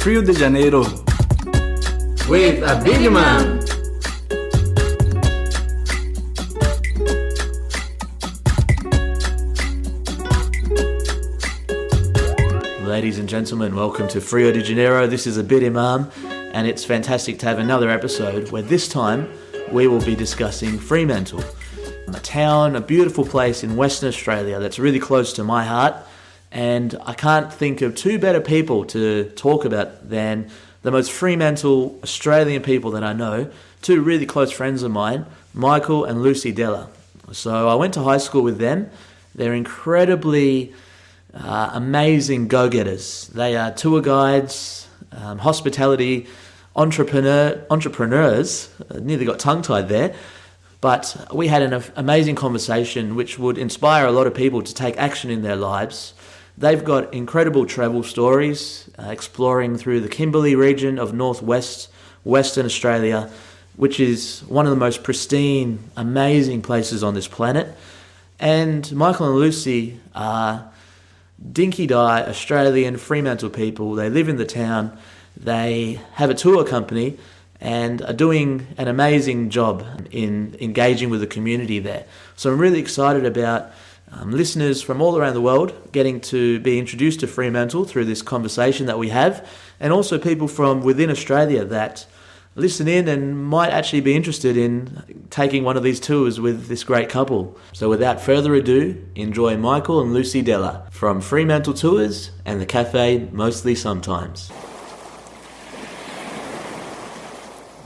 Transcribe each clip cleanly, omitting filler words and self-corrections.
Rio de Janeiro with a big man. Ladies and gentlemen, welcome to Freo de Janeiro. This is a bit imam, and it's fantastic to have another episode where this time we will be discussing Fremantle, a town, a beautiful place in Western Australia that's really close to my heart, and I can't think of two better people to talk about than the most Fremantle Australian people that I know, two really close friends of mine, Michael and Lucy Della. So I went to high school with them. They're incredibly amazing go-getters. They are tour guides, hospitality entrepreneurs. Nearly got tongue-tied there. But we had an amazing conversation which would inspire a lot of people to take action in their lives. They've got incredible travel stories, exploring through the Kimberley region of northwest Western Australia, which is one of the most pristine, amazing places on this planet. And Michael and Lucy are dinky-die Australian Fremantle people. They live in the town, they have a tour company and are doing an amazing job in engaging with the community there. So I'm really excited about listeners from all around the world getting to be introduced to Fremantle through this conversation that we have, and also people from within Australia that listen in and might actually be interested in taking one of these tours with this great couple. So without further ado, enjoy Michael and Lucy Della from Fremantle Tours and the cafe Mostly Sometimes.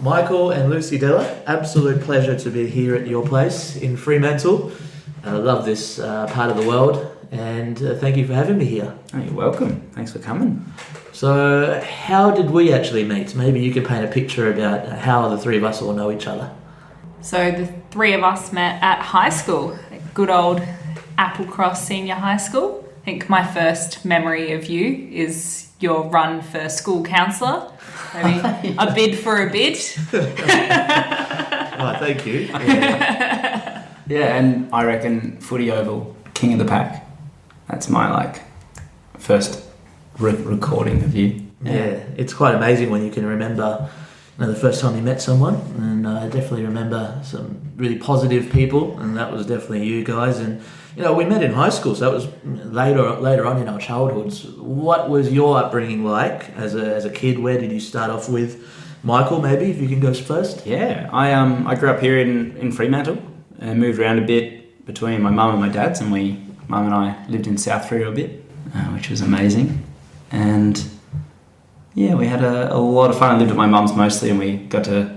Michael and Lucy Della, absolute pleasure to be here at your place in Fremantle. I love this part of the world, and thank you for having me here. Oh, you're welcome. Thanks for coming. So how did we actually meet? Maybe you could paint a picture about how the three of us all know each other. So the three of us met at high school, good old Applecross Senior High School. I think my first memory of you is your run for school counsellor. Maybe a bid for a bid. Oh, thank you. Yeah, and I reckon footy oval, king of the pack. That's my first recording of you. Yeah, it's quite amazing when you can remember the first time you met someone, and I definitely remember some really positive people, and that was definitely you guys. And we met in high school, so that was later on in our childhoods. What was your upbringing like as a kid? Where did you start off with? Michael, maybe if you can go first. Yeah, I grew up here in Fremantle and moved around a bit between my mum and my dad's, and mum and I lived in South Freo a bit, which was amazing. And yeah, we had a lot of fun. I lived at my mum's mostly, and we got to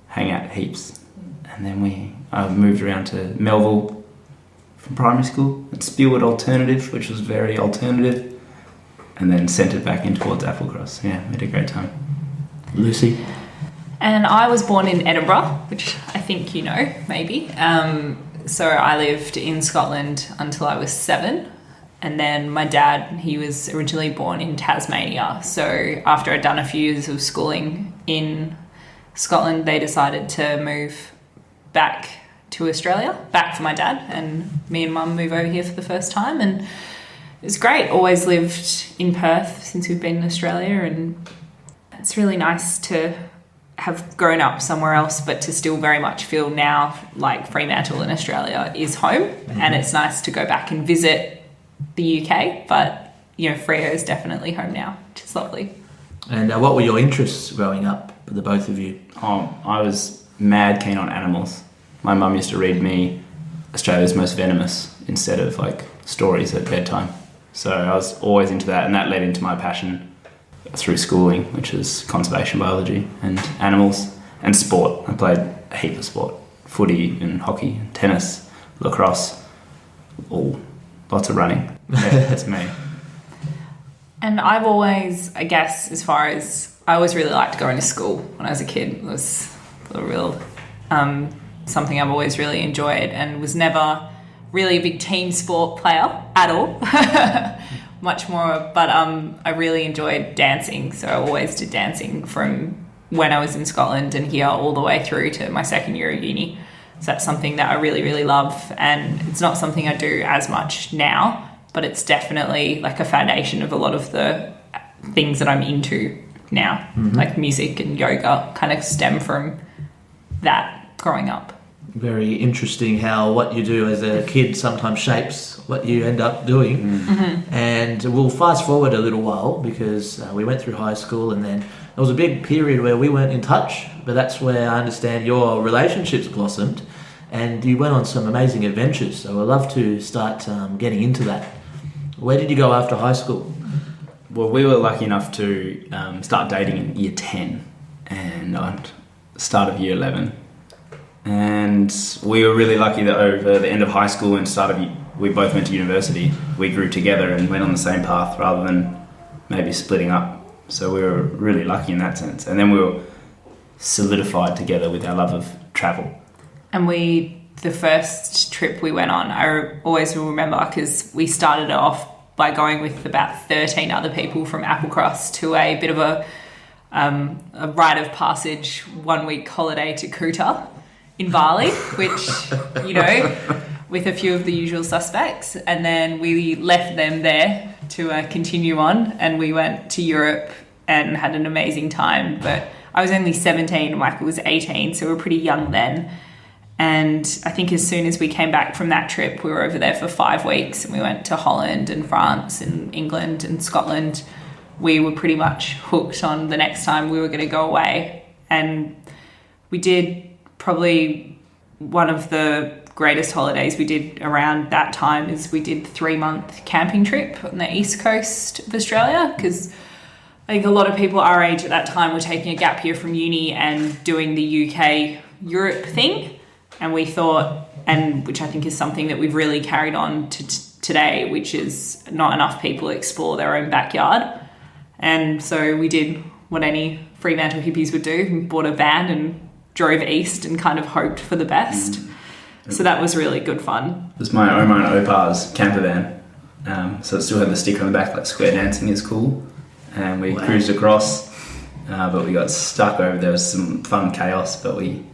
hang out heaps. And then I moved around to Melville from primary school at Speward Alternative, which was very alternative, and then sent it back in towards Applecross. Yeah, we had a great time. Lucy? And I was born in Edinburgh, which I think you know, maybe. So I lived in Scotland until I was 7. And then my dad, he was originally born in Tasmania. So after I'd done a few years of schooling in Scotland, they decided to move back to Australia, back for my dad. And me and mum move over here for the first time. And it was great. Always lived in Perth since we've been in Australia. And it's really nice to have grown up somewhere else, but to still very much feel now like Fremantle in Australia is home. Mm-hmm. And it's nice to go back and visit the UK, but Freo is definitely home now, which is lovely. And what were your interests growing up, the both of you? I was mad keen on animals. My mum used to read me Australia's Most Venomous instead of stories at bedtime. So I was always into that, and that led into my passion through schooling, which is conservation biology and animals and sport. I played a heap of sport, footy and hockey, tennis, lacrosse, lots of running. Yeah, that's me. And I've always, I guess, I always really liked going to school when I was a kid. It was a real something I've always really enjoyed, and was never really a big team sport player at all. Much more, but I really enjoyed dancing. So I always did dancing from when I was in Scotland and here all the way through to my second year of uni. So that's something that I really, really love. And it's not something I do as much now, but it's definitely a foundation of a lot of the things that I'm into now. Like music and yoga kind of stem from that growing up. Very interesting how what you do as a kid sometimes shapes what you end up doing. And we'll fast forward a little while because we went through high school, and then there was a big period where we weren't in touch, but that's where I understand your relationships blossomed and you went on some amazing adventures. So I'd love to start getting into that. Where did you go after high school? Well, we were lucky enough to start dating in year 10 and at the start of year 11. And we were really lucky that over the end of high school and we both went to university. We grew together and went on the same path rather than maybe splitting up. So we were really lucky in that sense. And then we were solidified together with our love of travel. And the first trip we went on, I always will remember because we started it off by going with about 13 other people from Applecross to a bit of a rite of passage 1 week holiday to Kuta in Bali, which, with a few of the usual suspects. And then we left them there to continue on, and we went to Europe and had an amazing time. But I was only 17, Michael was 18, so we were pretty young then. And I think as soon as we came back from that trip, we were over there for 5 weeks, and we went to Holland and France and England and Scotland. We were pretty much hooked on the next time we were going to go away. And we did probably one of the greatest holidays we did around that time is we did 3-month camping trip on the east coast of Australia, because I think a lot of people our age at that time were taking a gap year from uni and doing the UK Europe thing. And we thought, and which I think is something that we've really carried on to today, which is not enough people explore their own backyard. And so we did what any Fremantle hippies would do, and bought a van and drove east and kind of hoped for the best. So that was really good fun. It was my Oma and Opa's camper van. So it still had the sticker on the back, like square dancing is cool. And we cruised across, but we got stuck over. There was some fun chaos, but we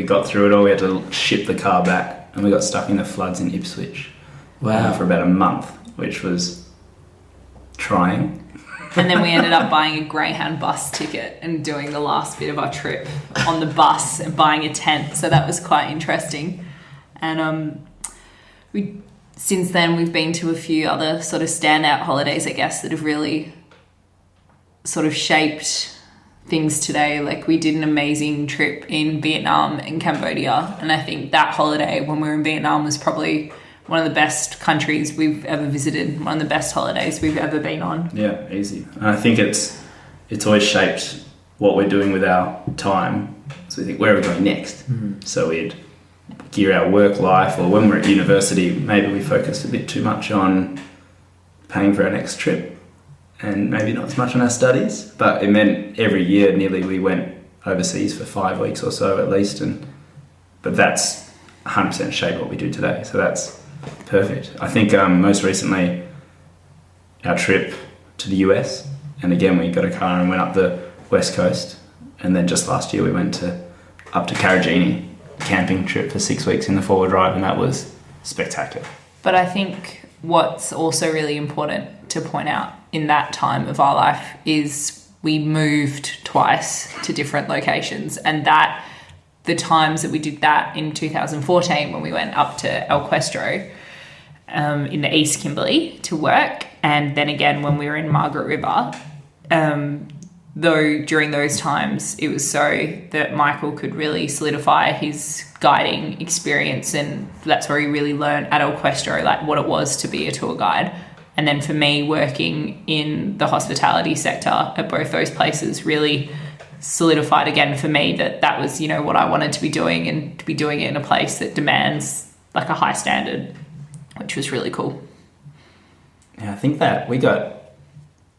got through it all. We had to ship the car back, and we got stuck in the floods in Ipswich for about a month, which was trying. And then we ended up buying a Greyhound bus ticket and doing the last bit of our trip on the bus and buying a tent. So that was quite interesting. And since then we've been to a few other sort of standout holidays, I guess, that have really sort of shaped things today. Like we did an amazing trip in Vietnam and Cambodia. And I think that holiday when we were in Vietnam was probably one of the best countries we've ever visited, one of the best holidays we've ever been on. Yeah, easy. And I think it's always shaped what we're doing with our time. So we think, where are we going next? So we'd gear our work life, or when we're at university, maybe we focused a bit too much on paying for our next trip and maybe not as much on our studies. But it meant every year nearly we went overseas for 5 weeks or so at least. But that's 100% shaped what we do today. So that's perfect. I think most recently our trip to the US, and again we got a car and went up the west coast, and then just last year we went up to Karajini, camping trip for 6 weeks in the 4-wheel drive, and that was spectacular. But I think what's also really important to point out in that time of our life is we moved twice to different locations, and that the times that we did that in 2014 when we went up to El Cuestro in the East Kimberley to work, and then again when we were in Margaret River, though during those times it was so that Michael could really solidify his guiding experience, and that's where he really learned at El Cuestro like what it was to be a tour guide. And then for me, working in the hospitality sector at both those places really solidified again for me that was, what I wanted to be doing, and to be doing it in a place that demands like a high standard, which was really cool. Yeah, I think that we got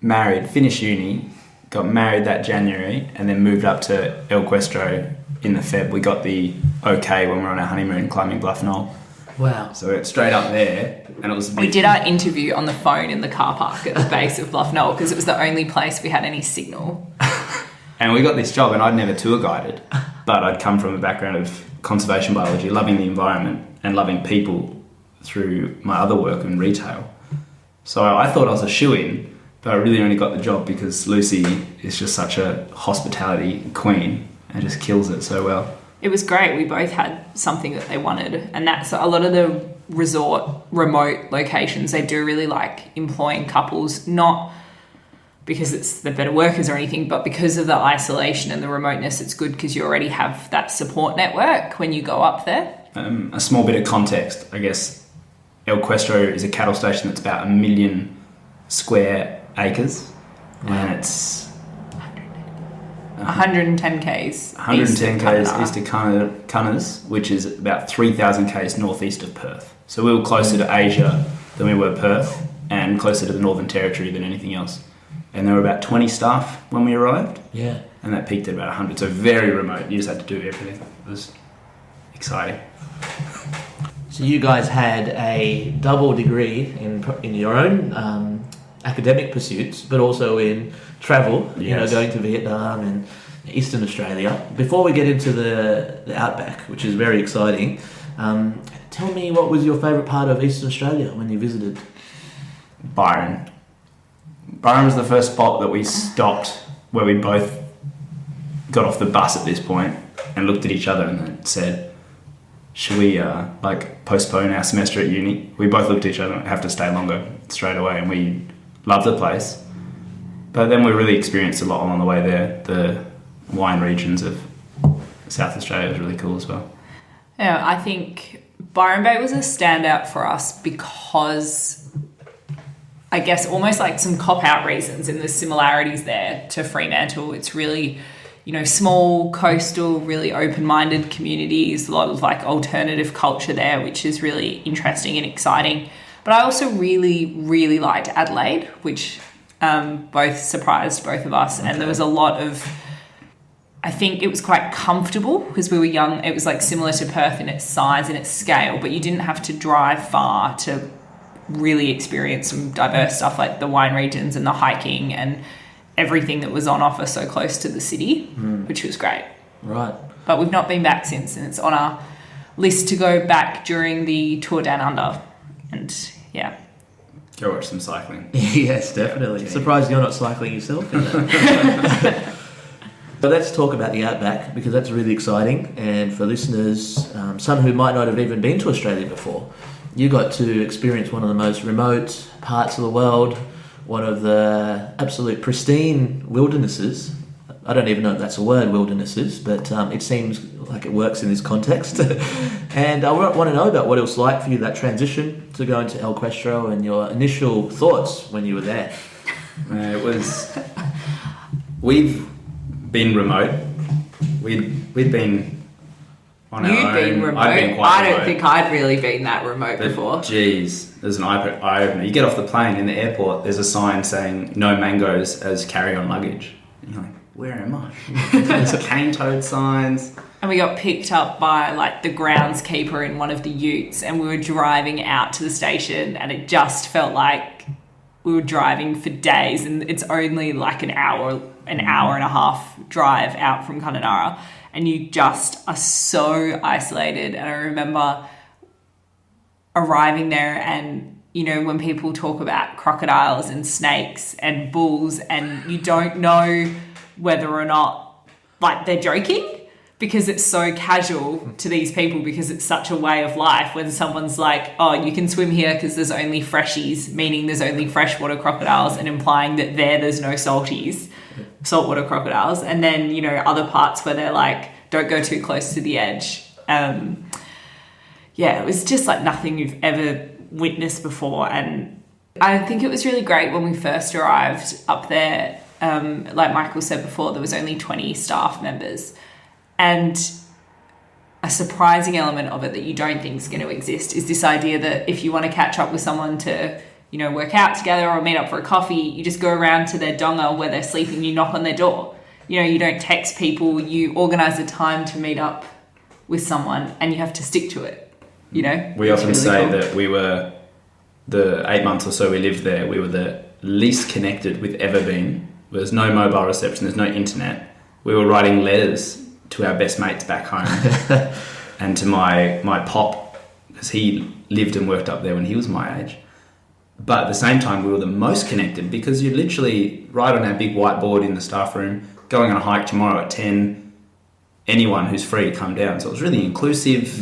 married, finished uni, got married that January, and then moved up to El Cuestro in the Feb. We got the okay when we were on our honeymoon climbing Bluff Knoll. Wow. So we went straight up there, and it was We did our interview on the phone in the car park at the base of Bluff Knoll because it was the only place we had any signal. And we got this job, and I'd never tour guided, but I'd come from a background of conservation biology, loving the environment and loving people through my other work in retail. So I thought I was a shoo-in, But I really only got the job because Lucy is just such a hospitality queen and just kills it so well. It was great. We both had something that they wanted, and that's a lot of the resort remote locations. They do really like employing couples, not because it's the better workers or anything, but because of the isolation and the remoteness. It's good because you already have that support network when you go up there. A small bit of context, I guess. El Questro is a cattle station that's about 1 million square acres, and it's 110 k's. 110 k's east of Cunners, which is about 3,000 k's northeast of Perth. So we were closer to Asia than we were Perth, and closer to the Northern Territory than anything else. And there were about 20 staff when we arrived. Yeah. And that peaked at about 100. So very remote. You just had to do everything. It was exciting. So you guys had a double degree in your own academic pursuits, but also in travel, Yes. you know, going to Vietnam and Eastern Australia. Before we get into the outback, which is very exciting, tell me, what was your favourite part of Eastern Australia when you visited? Byron. Byron was the first spot that we stopped, where we both got off the bus at this point and looked at each other and said, should we postpone our semester at uni? We both looked at each other and have to stay longer straight away, and we loved the place. But then we really experienced a lot along the way there. The wine regions of South Australia was really cool as well. Yeah, I think Byron Bay was a standout for us because, I guess, almost like some cop-out reasons in the similarities there to Fremantle. It's really, you know, small, coastal, really open-minded communities, a lot of like alternative culture there, which is really interesting and exciting. But I also really, really liked Adelaide, which both surprised both of us. Okay. And there was a lot of, I think it was quite comfortable because we were young. It was like similar to Perth in its size and its scale, but you didn't have to drive far to really experience some diverse stuff like the wine regions and the hiking and everything that was on offer so close to the city, which was great. Right. But we've not been back since, and it's on our list to go back during the tour down under. And yeah. Go watch some cycling. Yes, definitely. Okay. Surprised you're not cycling yourself. But let's talk about the outback, because that's really exciting. And for listeners, some who might not have even been to Australia before, you got to experience one of the most remote parts of the world, one of the absolute pristine wildernesses. I don't even know if that's a word, wildernesses, but it seems like it works in this context. And I want to know about what it was like for you, that transition to go into El Questro, and your initial thoughts when you were there. It was... We've been remote. We'd been on our own. You'd been remote. I'd been quite I don't remote. think I'd really been that remote before. Geez, there's an eye opener. You get off the plane in the airport, there's a sign saying no mangoes as carry-on luggage. And you're like, where am I? There's cane-toed signs. And we got picked up by like the groundskeeper in one of the utes, and we were driving out to the station, and it just felt like we were driving for days, and it's only like an hour and a half drive out from Kununurra, and you just are so isolated. And I remember arriving there, and you know, when people talk about crocodiles and snakes and bulls, and you don't know whether or not like they're joking, because it's so casual to these people, because it's such a way of life. When someone's like, oh, you can swim here because there's only freshies, meaning there's only freshwater crocodiles, and implying that there's no salties, saltwater crocodiles. And then, you know, other parts where they're like, don't go too close to the edge. Yeah, it was just like nothing you've ever witnessed before. And I think it was really great when we first arrived up there. Like Michael said before, there was only 20 staff members. And a surprising element of it that you don't think is going to exist is this idea that if you want to catch up with someone to, you know, work out together or meet up for a coffee, you just go around to their donga where they're sleeping, you knock on their door. You know, you don't text people, you organise a time to meet up with someone, and you have to stick to it, you know? We often say that we were, the 8 months or so we lived there, we were the least connected we've ever been. There's no mobile reception, there's no internet. We were writing letters to our best mates back home and to my pop, because he lived and worked up there when he was my age. But at the same time, we were the most connected because you literally write on our big whiteboard in the staff room, going on a hike tomorrow at 10, anyone who's free, come down. So it was really inclusive,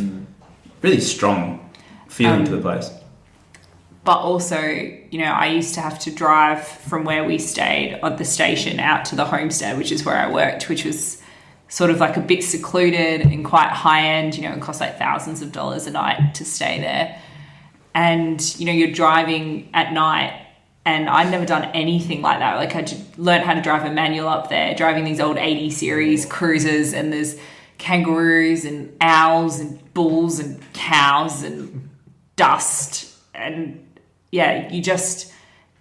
really strong feeling to the place. But also, you know, I used to have to drive from where we stayed at the station out to the homestead, which is where I worked, which was sort of like a bit secluded and quite high end. You know, it cost like thousands of dollars a night to stay there. And, you know, you're driving at night, and I'd never done anything like that. Like, I learned how to drive a manual up there, driving these old 80 series cruisers, and there's kangaroos and owls and bulls and cows and dust. And yeah, you just,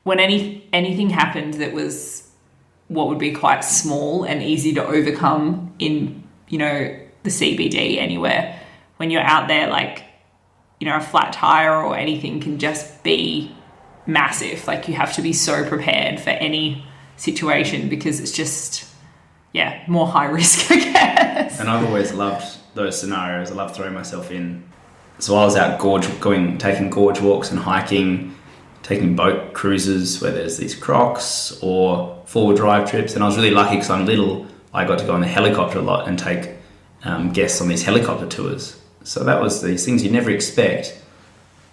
when anything happened that was what would be quite small and easy to overcome in, you know, the CBD anywhere, when you're out there, like, you know, a flat tire or anything can just be massive. Like, you have to be so prepared for any situation because it's just, yeah, more high risk, I guess. And I've always loved those scenarios. I love throwing myself in. So I was out taking gorge walks and hiking, taking boat cruises where there's these crocs or four-wheel drive trips. And I was really lucky because I'm little. I got to go on a helicopter a lot and take guests on these helicopter tours. So that was these things you never expect.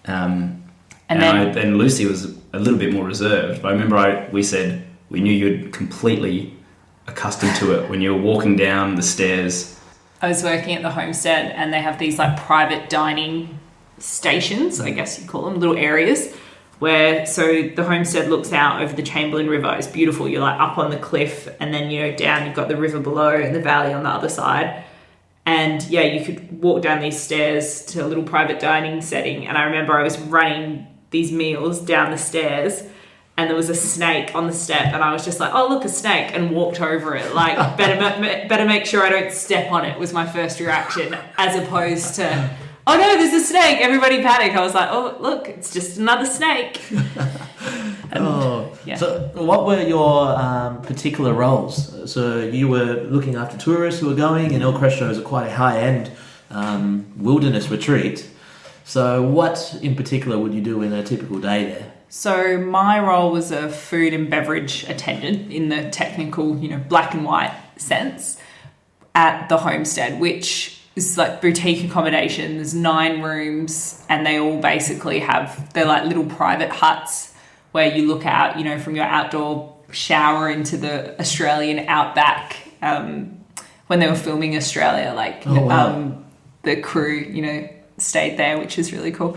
And then Lucy was a little bit more reserved. But I remember we said we knew you'd completely accustomed to it when you were walking down the stairs. I was working at the homestead, and they have these like private dining stations, I guess you call them, little areas where, so the homestead looks out over the Chamberlain River. It's beautiful. You're like up on the cliff, and then, you know, down you've got the river below and the valley on the other side. And yeah, you could walk down these stairs to a little private dining setting. And I remember I was running these meals down the stairs, and there was a snake on the step, and I was just like, oh, look, a snake, and walked over it. Like, better make sure I don't step on it was my first reaction, as opposed to, oh no, there's a snake, everybody panic. I was like, oh, look, it's just another snake. Yeah. So what were your particular roles? So you were looking after tourists who were going, and El Crespo is quite a high-end wilderness retreat. So what in particular would you do in a typical day there? So my role was a food and beverage attendant in the technical, you know, black and white sense at the homestead, which is like boutique accommodation. There's 9 rooms, and they all basically they're like little private huts where you look out, you know, from your outdoor shower into the Australian outback. When they were filming Australia, like, the crew, you know, stayed there, which is really cool.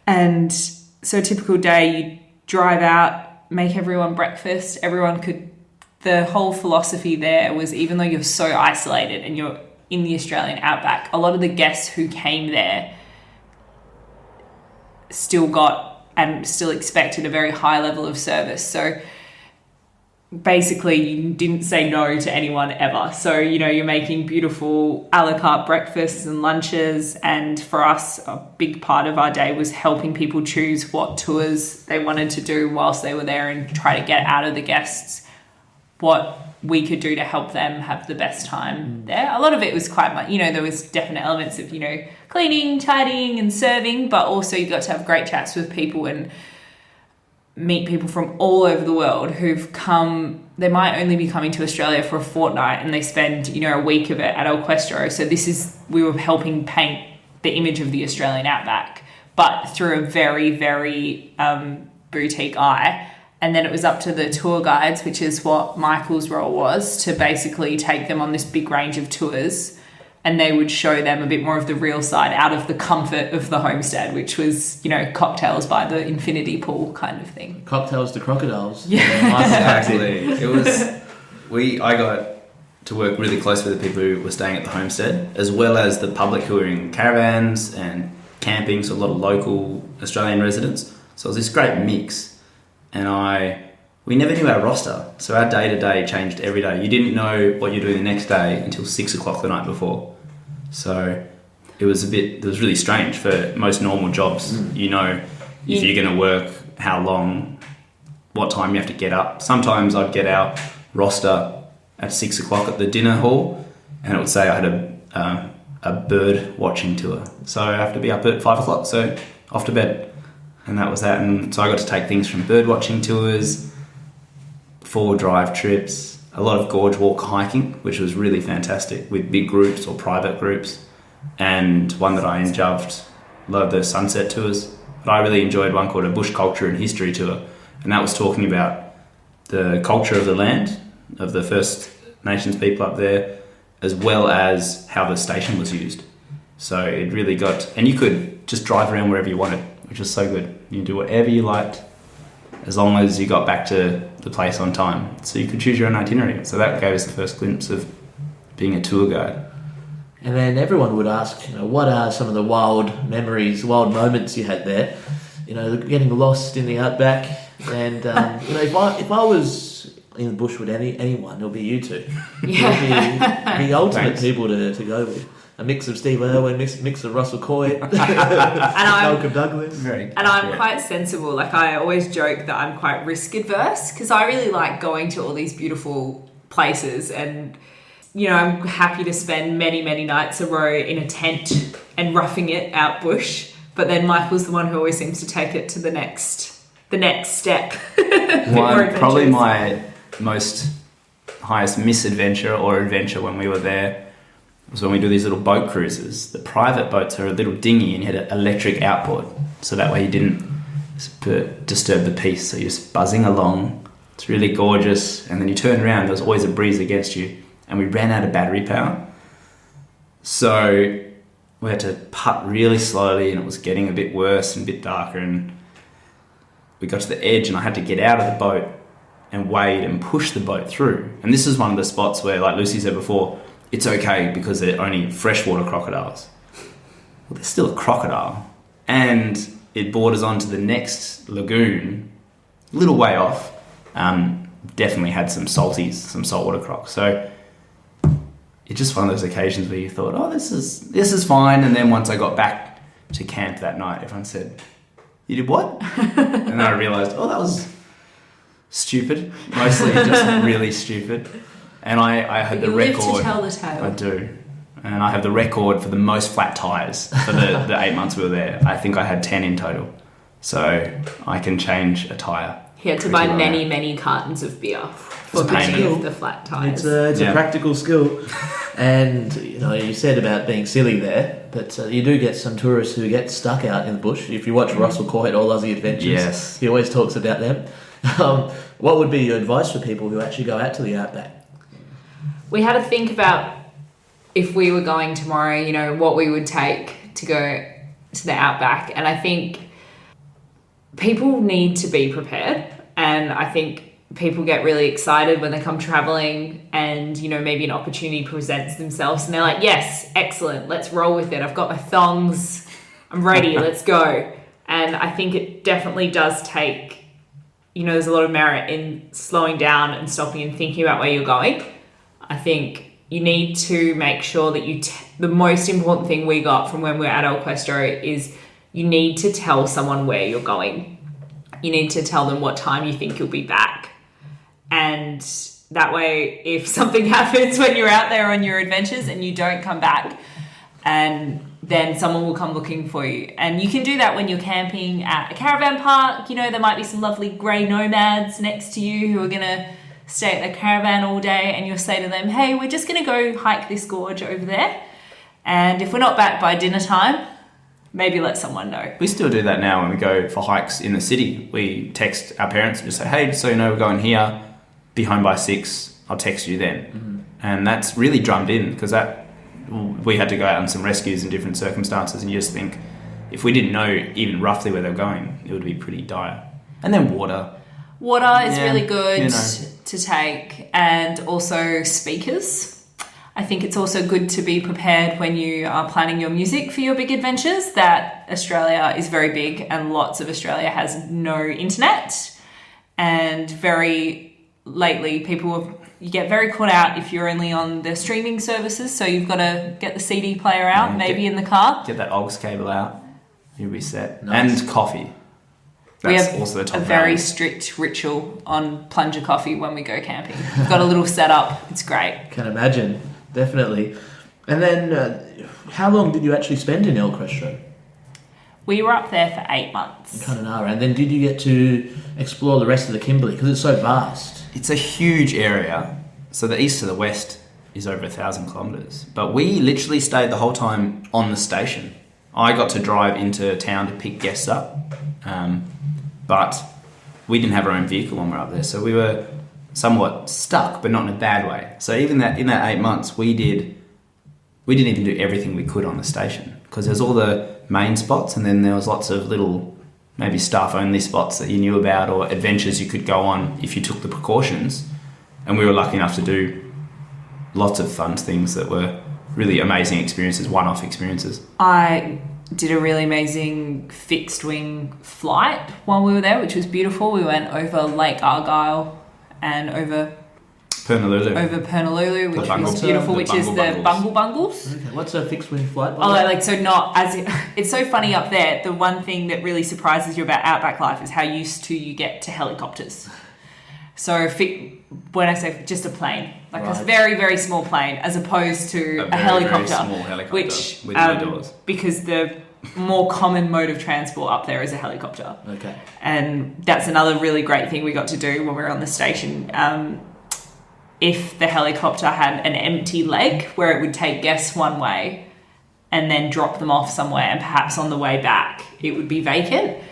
And so a typical day, you drive out, make everyone breakfast. The whole philosophy there was, even though you're so isolated and you're in the Australian outback, a lot of the guests who came there still got and still expected a very high level of service. So basically you didn't say no to anyone ever. So, you know, you're making beautiful a la carte breakfasts and lunches. And for us, a big part of our day was helping people choose what tours they wanted to do whilst they were there, and try to get out of the guests what we could do to help them have the best time there. A lot of it was quite much, you know, there was definite elements of, you know, cleaning, tidying and serving, but also you got to have great chats with people and meet people from all over the world who've come. They might only be coming to Australia for a fortnight, and they spend, you know, a week of it at El Cuestro. So we were helping paint the image of the Australian outback, but through a very, very boutique eye. And then it was up to the tour guides, which is what Michael's role was, to basically take them on this big range of tours, and they would show them a bit more of the real side out of the comfort of the homestead, which was, you know, cocktails by the infinity pool kind of thing. Cocktails to crocodiles. Yeah. Exactly. I got to work really close with the people who were staying at the homestead, as well as the public who were in caravans and camping, so a lot of local Australian residents. So it was this great mix. And we never knew our roster, so our day-to-day changed every day. You didn't know what you're doing the next day until 6 o'clock the night before. So it was really strange for most normal jobs. You know, if you're going to work, how long, what time you have to get up. Sometimes I'd get our roster at 6 o'clock at the dinner hall, and it would say I had a bird watching tour. So I have to be up at 5 o'clock, so off to bed. And that was that. And so I got to take things from birdwatching tours, 4-wheel drive trips, a lot of gorge walk hiking, which was really fantastic with big groups or private groups. And one that I enjoyed, loved the sunset tours. But I really enjoyed one called a Bush Culture and History Tour. And that was talking about the culture of the land, of the First Nations people up there, as well as how the station was used. So it really got... And you could just drive around wherever you wanted, which was so good. You could do whatever you liked, as long as you got back to the place on time. So you could choose your own itinerary. So that gave us the first glimpse of being a tour guide. And then everyone would ask, what are some of the wild memories, wild moments you had there? Getting lost in the outback. And, if I was in the bush with anyone, it'll be you two. Yeah. You'll be the ultimate Thanks. people to go with. A mix of Steve Irwin, mix of Russell Coit, And Malcolm Douglas. I'm quite sensible. Like, I always joke that I'm quite risk adverse because I really like going to all these beautiful places, and I'm happy to spend many, many nights a row in a tent and roughing it out bush. But then Michael's the one who always seems to take it to the next step. Probably my most highest misadventure or adventure when we were there was when we do these little boat cruises. The private boats are a little dinghy and you had an electric outboard, so that way you didn't disturb the peace. So you're just buzzing along. It's really gorgeous, and then you turn around, there's always a breeze against you, and we ran out of battery power. So we had to putt really slowly, and it was getting a bit worse and a bit darker, and we got to the edge and I had to get out of the boat and wade and push the boat through. And this is one of the spots where, like Lucy said before, it's okay because they're only freshwater crocodiles. Well, there's still a crocodile. And it borders onto the next lagoon, a little way off. Definitely had some salties, some saltwater crocs. So it's just one of those occasions where you thought, oh, this is fine. And then once I got back to camp that night, everyone said, you did what? And then I realised, oh, that was stupid. Mostly just really stupid. And I had the record. You live to tell the tale. I do. And I have the record for the most flat tyres for the 8 months we were there. I think I had 10 in total. So I can change a tyre. He had to buy many, many cartons of beer for many of the flat tyres. It's a practical skill. And, you said about being silly there, but you do get some tourists who get stuck out in the bush. If you watch Russell Coit, All Aussie Adventures, yes, he always talks about them. What would be your advice for people who actually go out to the outback? We had to think about if we were going tomorrow, what we would take to go to the outback. And I think people need to be prepared. And I think people get really excited when they come traveling and, maybe an opportunity presents themselves and they're like, yes, excellent, let's roll with it. I've got my thongs, I'm ready, let's go. And I think it definitely does take, there's a lot of merit in slowing down and stopping and thinking about where you're going. I think you need to make sure that the most important thing we got from when we were at El Cuestro is you need to tell someone where you're going. You need to tell them what time you think you'll be back. And that way, if something happens when you're out there on your adventures and you don't come back, and then someone will come looking for you. And you can do that when you're camping at a caravan park. There might be some lovely grey nomads next to you who are going to stay at the caravan all day, and you'll say to them, hey, we're just going to go hike this gorge over there. And if we're not back by dinner time, maybe let someone know. We still do that now when we go for hikes in the city. We text our parents and just say, hey, just so you know, we're going here, be home by 6, I'll text you then. Mm-hmm. And that's really drummed in because we had to go out on some rescues in different circumstances, and you just think if we didn't know even roughly where they're going, it would be pretty dire. And then water. Water is really good to take, and also speakers. I think it's also good to be prepared when you are planning your music for your big adventures that Australia is very big and lots of Australia has no internet. And very lately, you get very caught out if you're only on the streaming services. So you've got to get the CD player out, in the car. Get that aux cable out. You'll be set. Nice. And coffee. That's we have also the top a very strict ritual on plunger coffee when we go camping. We've got a little setup. It's great. Can imagine. Definitely. And then how long did you actually spend in El Cuestro? We were up there for 8 months. Kununurra. And then did you get to explore the rest of the Kimberley? Because it's so vast. It's a huge area. So the east to the west is over 1,000 kilometres. But we literally stayed the whole time on the station. I got to drive into town to pick guests up. But we didn't have our own vehicle when we were up there. So we were somewhat stuck, but not in a bad way. So even that in that 8 months, we didn't even do everything we could on the station. Because there's all the main spots, and then there was lots of little, maybe staff-only spots that you knew about, or adventures you could go on if you took the precautions. And we were lucky enough to do lots of fun things that were really amazing experiences, one-off experiences. I did a really amazing fixed-wing flight while we were there, which was beautiful. We went over Lake Argyle and over Pernalulu, which was beautiful, which is the Bungle Bungles. Okay. What's a fixed wing flight? It's so funny up there. The one thing that really surprises you about outback life is how used to you get to helicopters. So when I say just a plane, like a very, very small plane, as opposed to a helicopter, very small helicopter which with no doors. Because the more common mode of transport up there is a helicopter. Okay. And that's another really great thing we got to do when we were on the station. If the helicopter had an empty leg where it would take guests one way and then drop them off somewhere, and perhaps on the way back it would be vacant.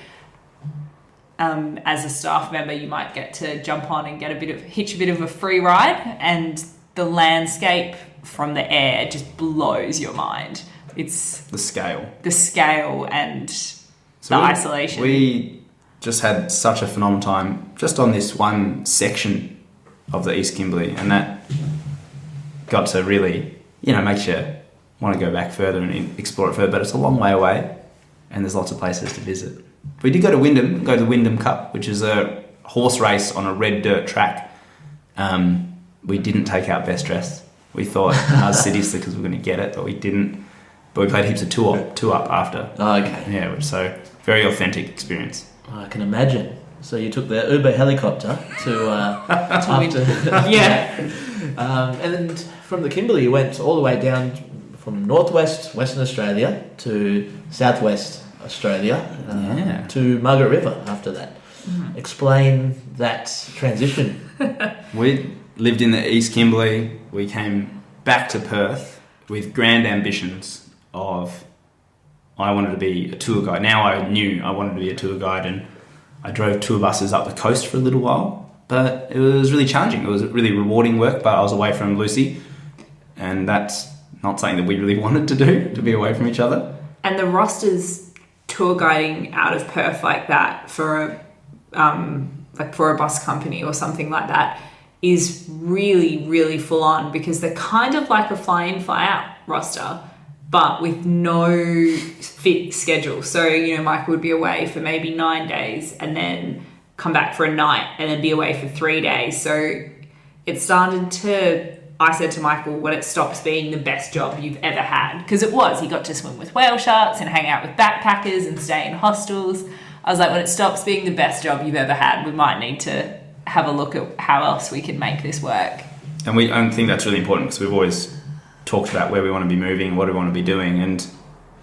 As a staff member, you might get to jump on and hitch a bit of a free ride, and the landscape from the air just blows your mind. It's the scale and the isolation. We just had such a phenomenal time just on this one section of the East Kimberley, and that got to really, makes you want to go back further and explore it further, but it's a long way away and there's lots of places to visit. We did go to the Wyndham Cup, which is a horse race on a red dirt track. We didn't take out best dress. We thought seriously because we were going to get it, but we didn't. But we played heaps of two up after. Oh, okay. Yeah, so very authentic experience. I can imagine. So you took the Uber helicopter to after, yeah. And then from the Kimberley, you went all the way down from northwest Western Australia to southwest Australia to Margaret River after that. Mm. Explain that transition. We lived in the East Kimberley. We came back to Perth with grand ambitions of I wanted to be a tour guide. Now I knew I wanted to be a tour guide, and I drove tour buses up the coast for a little while, but it was really challenging. It was really rewarding work, but I was away from Lucy, and that's not something that we really wanted to do, to be away from each other. And the rosters tour guiding out of Perth like that for a bus company or something like that is really, really full on, because they're kind of like a fly-in, fly-out roster, but with no fixed schedule. So, Michael would be away for maybe 9 days and then come back for a night and then be away for 3 days. So it started to, I said to Michael, when it stops being the best job you've ever had, because it was, he got to swim with whale sharks and hang out with backpackers and stay in hostels. I was like, when it stops being the best job you've ever had, we might need to have a look at how else we can make this work. And I think that's really important, because we've always talked about where we want to be moving, what we want to be doing, and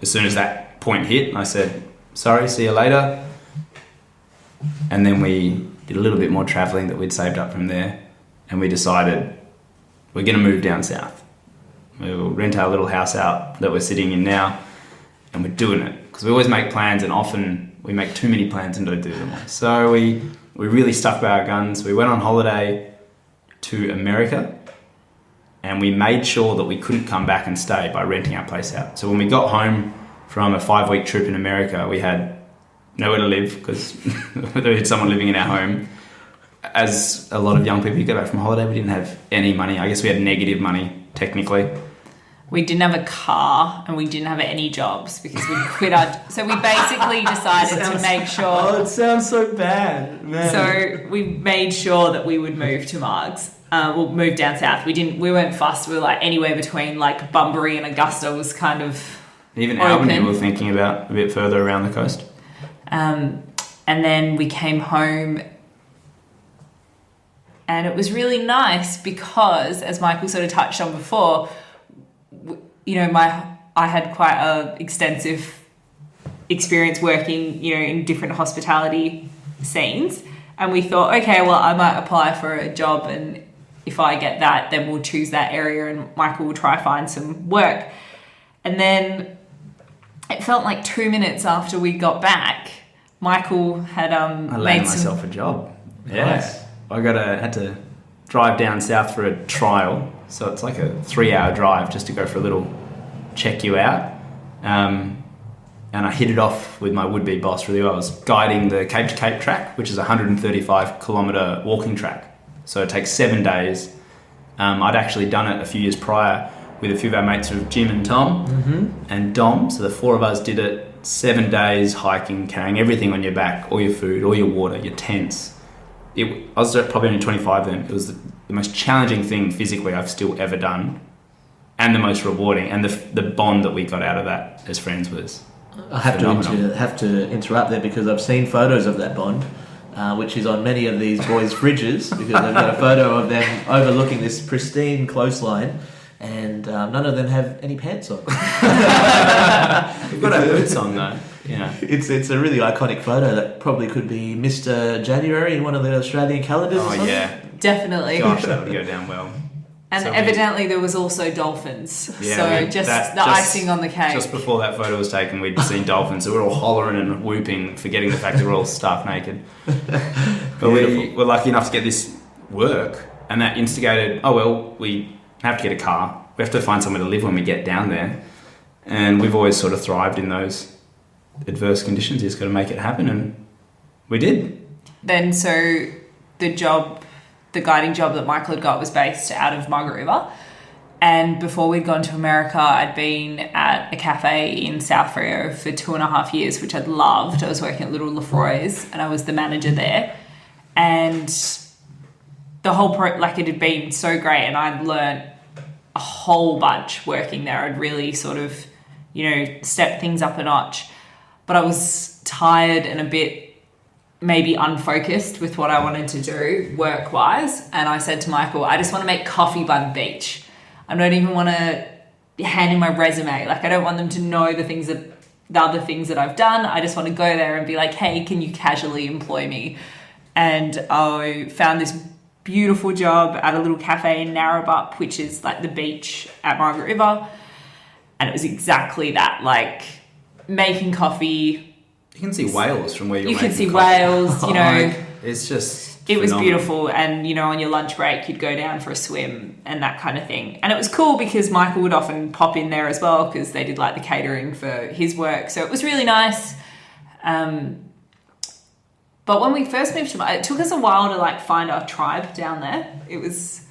as soon as that point hit, I said, sorry, see you later. And then we did a little bit more travelling that we'd saved up from there, and we decided we're going to move down south. We'll rent our little house out that we're sitting in now, and we're doing it, because we always make plans, and often we make too many plans and don't do them all. So we really stuck by our guns. We went on holiday to America, and we made sure that we couldn't come back and stay by renting our place out. So when we got home from a 5-week trip in America, we had nowhere to live because there was someone living in our home. As a lot of young people, you go back from holiday, we didn't have any money. I guess we had negative money, technically. We didn't have a car and we didn't have any jobs because we quit our... So we basically decided to make sure... Oh, it sounds so bad, man. So we made sure that we would move to Margs. We'll move down south. We weren't fussed. We were like anywhere between like Bunbury and Augusta was kind of even Albany we were thinking about a bit further around the coast. And then we came home, and it was really nice because, as Michael sort of touched on before, I had quite a extensive experience working, in different hospitality scenes. And we thought, okay, well, I might apply for a job, and if I get that, then we'll choose that area and Michael will try find some work. And then it felt like 2 minutes after we got back, Michael had I landed myself a job. Yeah. Nice. I had to drive down south for a trial. So it's like a 3-hour drive just to go for a little check you out. And I hit it off with my would-be boss really well. I was guiding the Cape to Cape track, which is a 135 kilometre walking track. So it takes 7 days. I'd actually done it a few years prior with a few of our mates of Jim and Tom and Dom. So the 4 of us did it 7 days hiking, carrying everything on your back, all your food, all your water, your tents. I was probably only 25 then. It was the most challenging thing physically I've still ever done, and the most rewarding. And the bond that we got out of that as friends was I have to interrupt there because I've seen photos of that bond, which is on many of these boys' fridges, because they've got a photo of them overlooking this pristine coastline, and none of them have any pants on. We've got our boots on though. Yeah, it's a really iconic photo that probably could be Mr. January in one of the Australian calendars. Oh yeah, definitely. Gosh, that would go down well. And evidently there was also dolphins. Yeah, so just icing on the cake. Just before that photo was taken, we'd seen dolphins. So we were all hollering and whooping, forgetting the fact that we're all stark naked. But we were lucky enough to get this work, and that instigated, we have to get a car. We have to find somewhere to live when we get down there. And we've always sort of thrived in those adverse conditions. You just got to make it happen, and we did. Then so the guiding job that Michael had got was based out of Margaret River. And before we'd gone to America, I'd been at a cafe in South Freo for 2.5 years, which I'd loved. I was working at Little Lefroy's and I was the manager there. And the whole it had been so great, and I'd learnt a whole bunch working there. I'd really sort of, step things up a notch. But I was tired and a bit maybe unfocused with what I wanted to do work-wise. And I said to Michael, I just want to make coffee by the beach. I don't even want to hand in my resume. I don't want them to know the other things that I've done. I just want to go there and be like, hey, can you casually employ me? And I found this beautiful job at a little cafe in Narrabeen, which is the beach at Margaret River. And it was exactly that, making coffee. You can see whales from where you're making coffee. You can see whales, It's just It was phenomenal. beautiful, and on your lunch break you'd go down for a swim and that kind of thing. And it was cool because Michael would often pop in there as well because they did the catering for his work. So it was really nice. But when we first moved to it took us a while to find our tribe down there. It was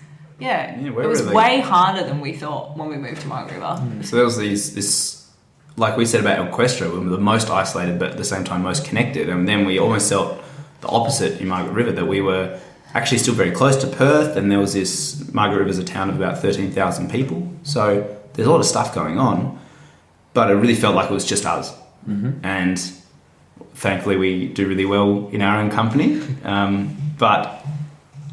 it was way harder than we thought when we moved to Margaret River. So there was this like we said about Equestria, we were the most isolated but at the same time most connected, and then we almost felt the opposite in Margaret River, that we were actually still very close to Perth, and there was this, Margaret River's a town of about 13,000 people, so there's a lot of stuff going on, but it really felt like it was just us. And thankfully we do really well in our own company, but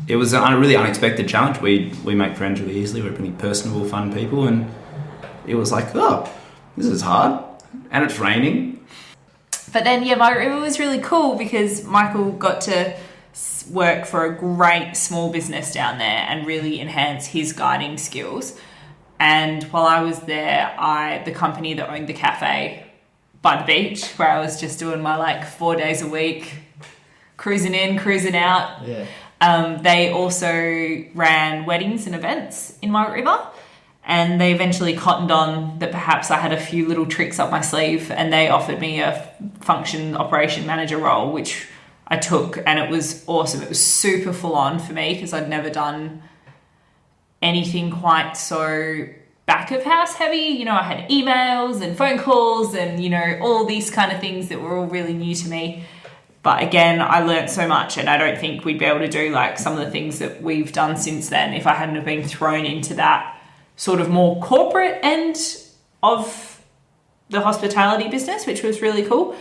it was a really unexpected challenge. We make friends really easily, we're pretty personable, fun people, and it was this is hard, and it's raining. But then, Margaret River was really cool because Michael got to work for a great small business down there and really enhance his guiding skills. And while I was there, the company that owned the cafe by the beach, where I was just doing my 4 days a week, cruising in, cruising out. They also ran weddings and events in Margaret River. And they eventually cottoned on that perhaps I had a few little tricks up my sleeve, and they offered me a function operation manager role, which I took, and it was awesome. It was super full on for me because I'd never done anything quite so back of house heavy. I had emails and phone calls and, all these kind of things that were all really new to me. But again, I learnt so much, and I don't think we'd be able to do some of the things that we've done since then if I hadn't have been thrown into that sort of more corporate end of the hospitality business, which was really cool.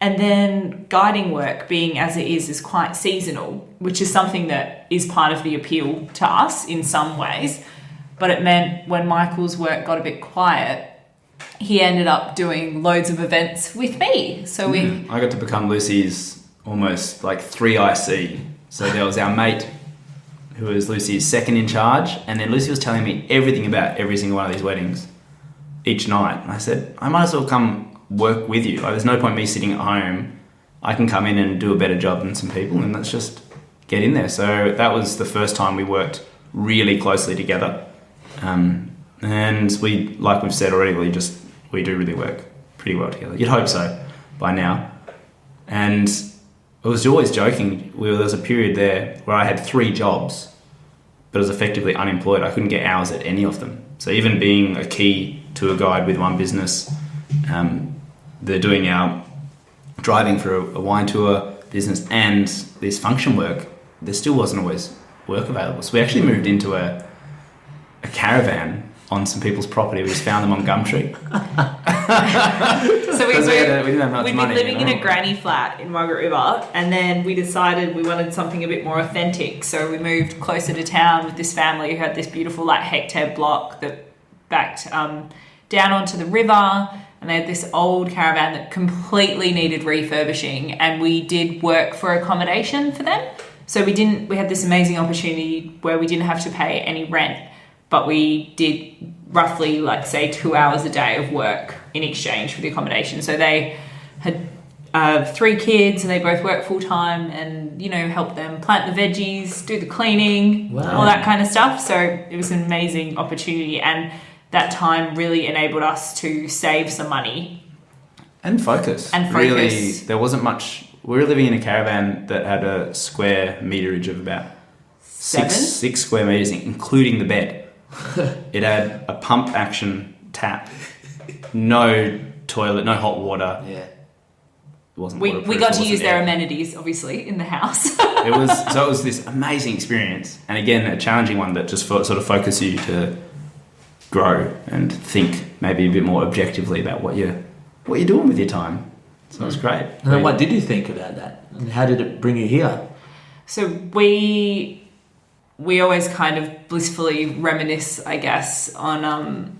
And then guiding work, being as it is quite seasonal, which is something that is part of the appeal to us in some ways. But it meant when Michael's work got a bit quiet, he ended up doing loads of events with me. So I got to become Lucy's almost like 3IC. So there was our mate who was Lucy's second in charge, and then Lucy was telling me everything about every single one of these weddings each night. And I said, I might as well come work with you. Like, there's no point me sitting at home. I can come in and do a better job than some people, and let's just get in there. So that was the first time we worked really closely together. And we, like we've said already, we do really work pretty well together. You'd hope so by now. And I was always joking. There was a period there where I had 3 jobs, but I was effectively unemployed. I couldn't get hours at any of them. So even being a key tour guide with one business, they're doing our driving for a wine tour business and this function work, there still wasn't always work available. So we actually moved into a caravan on some people's property. We just found them on Gumtree. So we didn't have much we'd money, been living in a granny flat in Margaret River, and then we decided we wanted something a bit more authentic. So we moved closer to town with this family who had this beautiful hectare block that backed down onto the river, and they had this old caravan that completely needed refurbishing, and we did work for accommodation for them. So we had this amazing opportunity where we didn't have to pay any rent, but we did roughly, say, 2 hours a day of work in exchange for the accommodation. So they had 3 kids, and they both worked full time, and helped them plant the veggies, do the cleaning, all that kind of stuff. So it was an amazing opportunity, and that time really enabled us to save some money and focus. Really, there wasn't much. We were living in a caravan that had a square meterage of about 6 square meters, including the bed. It had a pump action tap, no toilet, no hot water. Yeah. It wasn't we waterproof, got it to wasn't use their air. amenities, obviously, in the house. It was this amazing experience, and again a challenging one that just sort of focuses you to grow and think maybe a bit more objectively about what you're doing with your time. So it was great. And then what did you think about that? And how did it bring you here? So we always kind of blissfully reminisce, I guess, on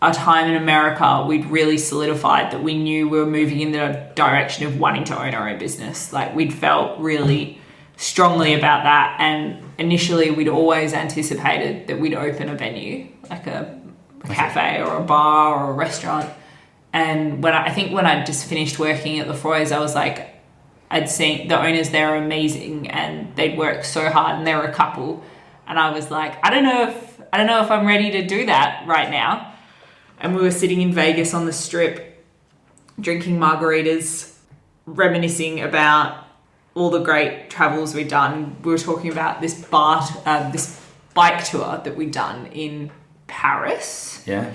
our time in America. We'd really solidified that we knew we were moving in the direction of wanting to own our own business. We'd felt really strongly about that, and initially we'd always anticipated that we'd open a venue, like a cafe or a bar or a restaurant. And when I just finished working at the Freos, I was like, I'd seen the owners there are amazing, and they'd worked so hard, and they were a couple, and I was like, I don't know if I'm ready to do that right now. And we were sitting in Vegas on the Strip, drinking margaritas, reminiscing about all the great travels we'd done. We were talking about this bike tour that we'd done in Paris. Yeah.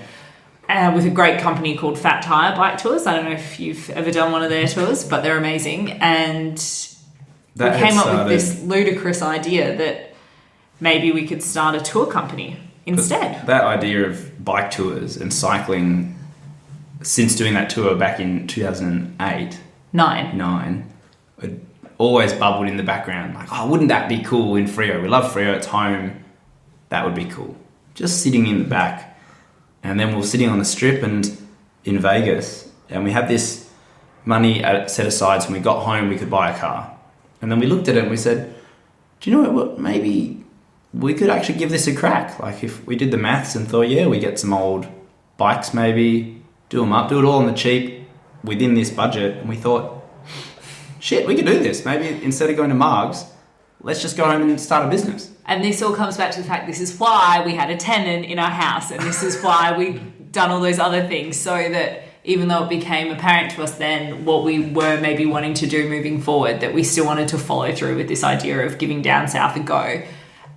With a great company called Fat Tire Bike Tours. I don't know if you've ever done one of their tours, but they're amazing. And we came up with this ludicrous idea that maybe we could start a tour company instead. That idea of bike tours and cycling, since doing that tour back in 2008, nine, it always bubbled in the background. Wouldn't that be cool in Freo? We love Freo, it's home. That would be cool. Just sitting in the back. And then we were sitting on the Strip and in Vegas, and we had this money set aside, so when we got home we could buy a car. And then we looked at it and we said, do you know what, maybe we could actually give this a crack. If we did the maths and thought, we get some old bikes, maybe do them up, do it all on the cheap within this budget. And we thought, shit, we could do this. Maybe instead of going to Margs, let's just go home and start a business. And this all comes back to the fact this is why we had a tenant in our house, and this is why we've done all those other things, so that even though it became apparent to us then what we were maybe wanting to do moving forward, that we still wanted to follow through with this idea of giving Down South a go.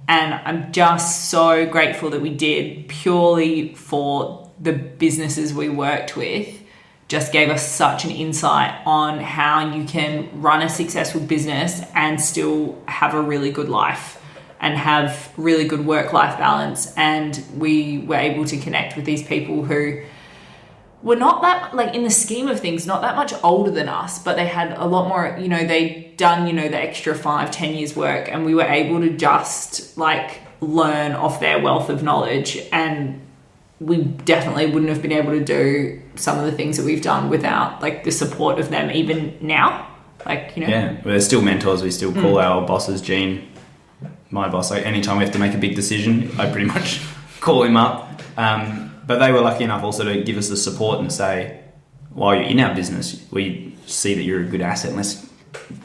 And I'm just so grateful that we did, purely for the businesses we worked with. Just gave us such an insight on how you can run a successful business and still have a really good life and have really good work-life balance. And we were able to connect with these people who were not that, in the scheme of things, not that much older than us, but they had a lot more, they'd done, the extra 5-10 years work, and we were able to just learn off their wealth of knowledge. And we definitely wouldn't have been able to do some of the things that we've done without like the support of them even now. Like, you know. Yeah, we're still mentors. We still call our bosses, Gene, my boss. Like anytime we have to make a big decision, I pretty much call him up. But they were lucky enough also to give us the support and say, while you're in our business, we see that you're a good asset and let's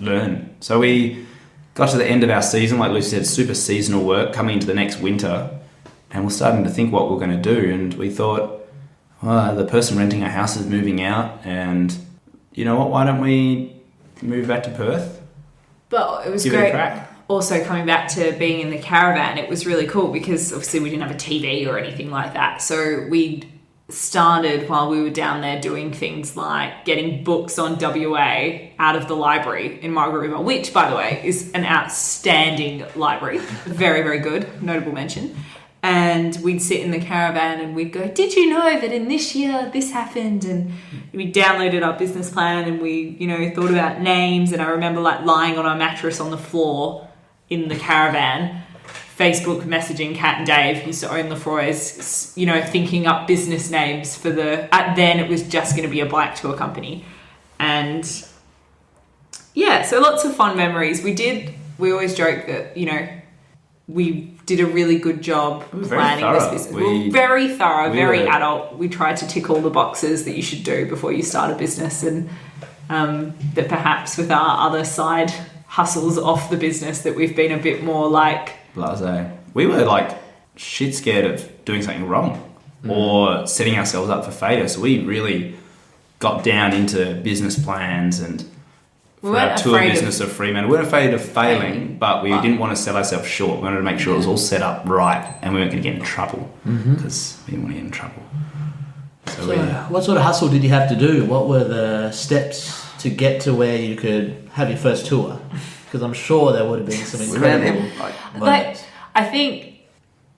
learn. So we got to the end of our season, like Lucy said, super seasonal work coming into the next winter, and we're starting to think what we're going to do. And we thought, well, the person renting our house is moving out, and you know what, why don't we move back to Perth? But it was Give great. it a crack. Also, coming back to being in the caravan, it was really cool because obviously we didn't have a TV or anything like that. So we started while we were down there doing things like getting books on WA out of the library in Margaret River, which, by the way, is an outstanding library. Very, very good. Notable mention. And we'd sit in the caravan and we'd go, did you know that in this year this happened? And we downloaded our business plan and we, you know, thought about names. And I remember like lying on our mattress on the floor in the caravan, Facebook messaging Kat and Dave, who used to own Lefroy's, you know, thinking up business names for then it was just going to be a bike tour company. And yeah, so lots of fun memories. We always joke that, you know, we did a really good job planning this business. We were very thorough, very adult. We tried to tick all the boxes that you should do before you start a business, and that perhaps with our other side hustles off the business that we've been a bit more like... Blasé. We were like shit scared of doing something wrong or setting ourselves up for failure. So we really got down into business plans and for our tour business of Fremantle. We weren't afraid of failing, but we didn't want to sell ourselves short. We wanted to make sure it was all set up right and we weren't going to get in trouble because we didn't want to get in trouble. So what sort of hustle did you have to do? What were the steps to get to where you could have your first tour? Because I'm sure there would have been some incredible moments. I think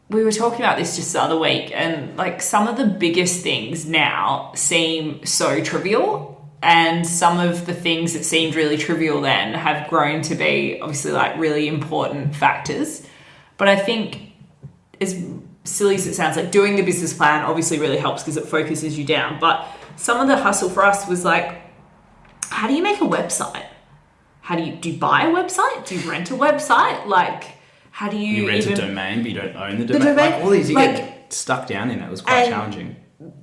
we were talking about this just the other week, and like some of the biggest things now seem so trivial, and some of the things that seemed really trivial then have grown to be obviously like really important factors. But I think, as silly as it sounds, like doing the business plan obviously really helps because it focuses you down. But some of the hustle for us was like, how do you make a website? Do you buy a website? Do you rent a website? Like, how do you rent a domain, but you don't own the domain. Like, all these, you get stuck down in it. It was quite challenging.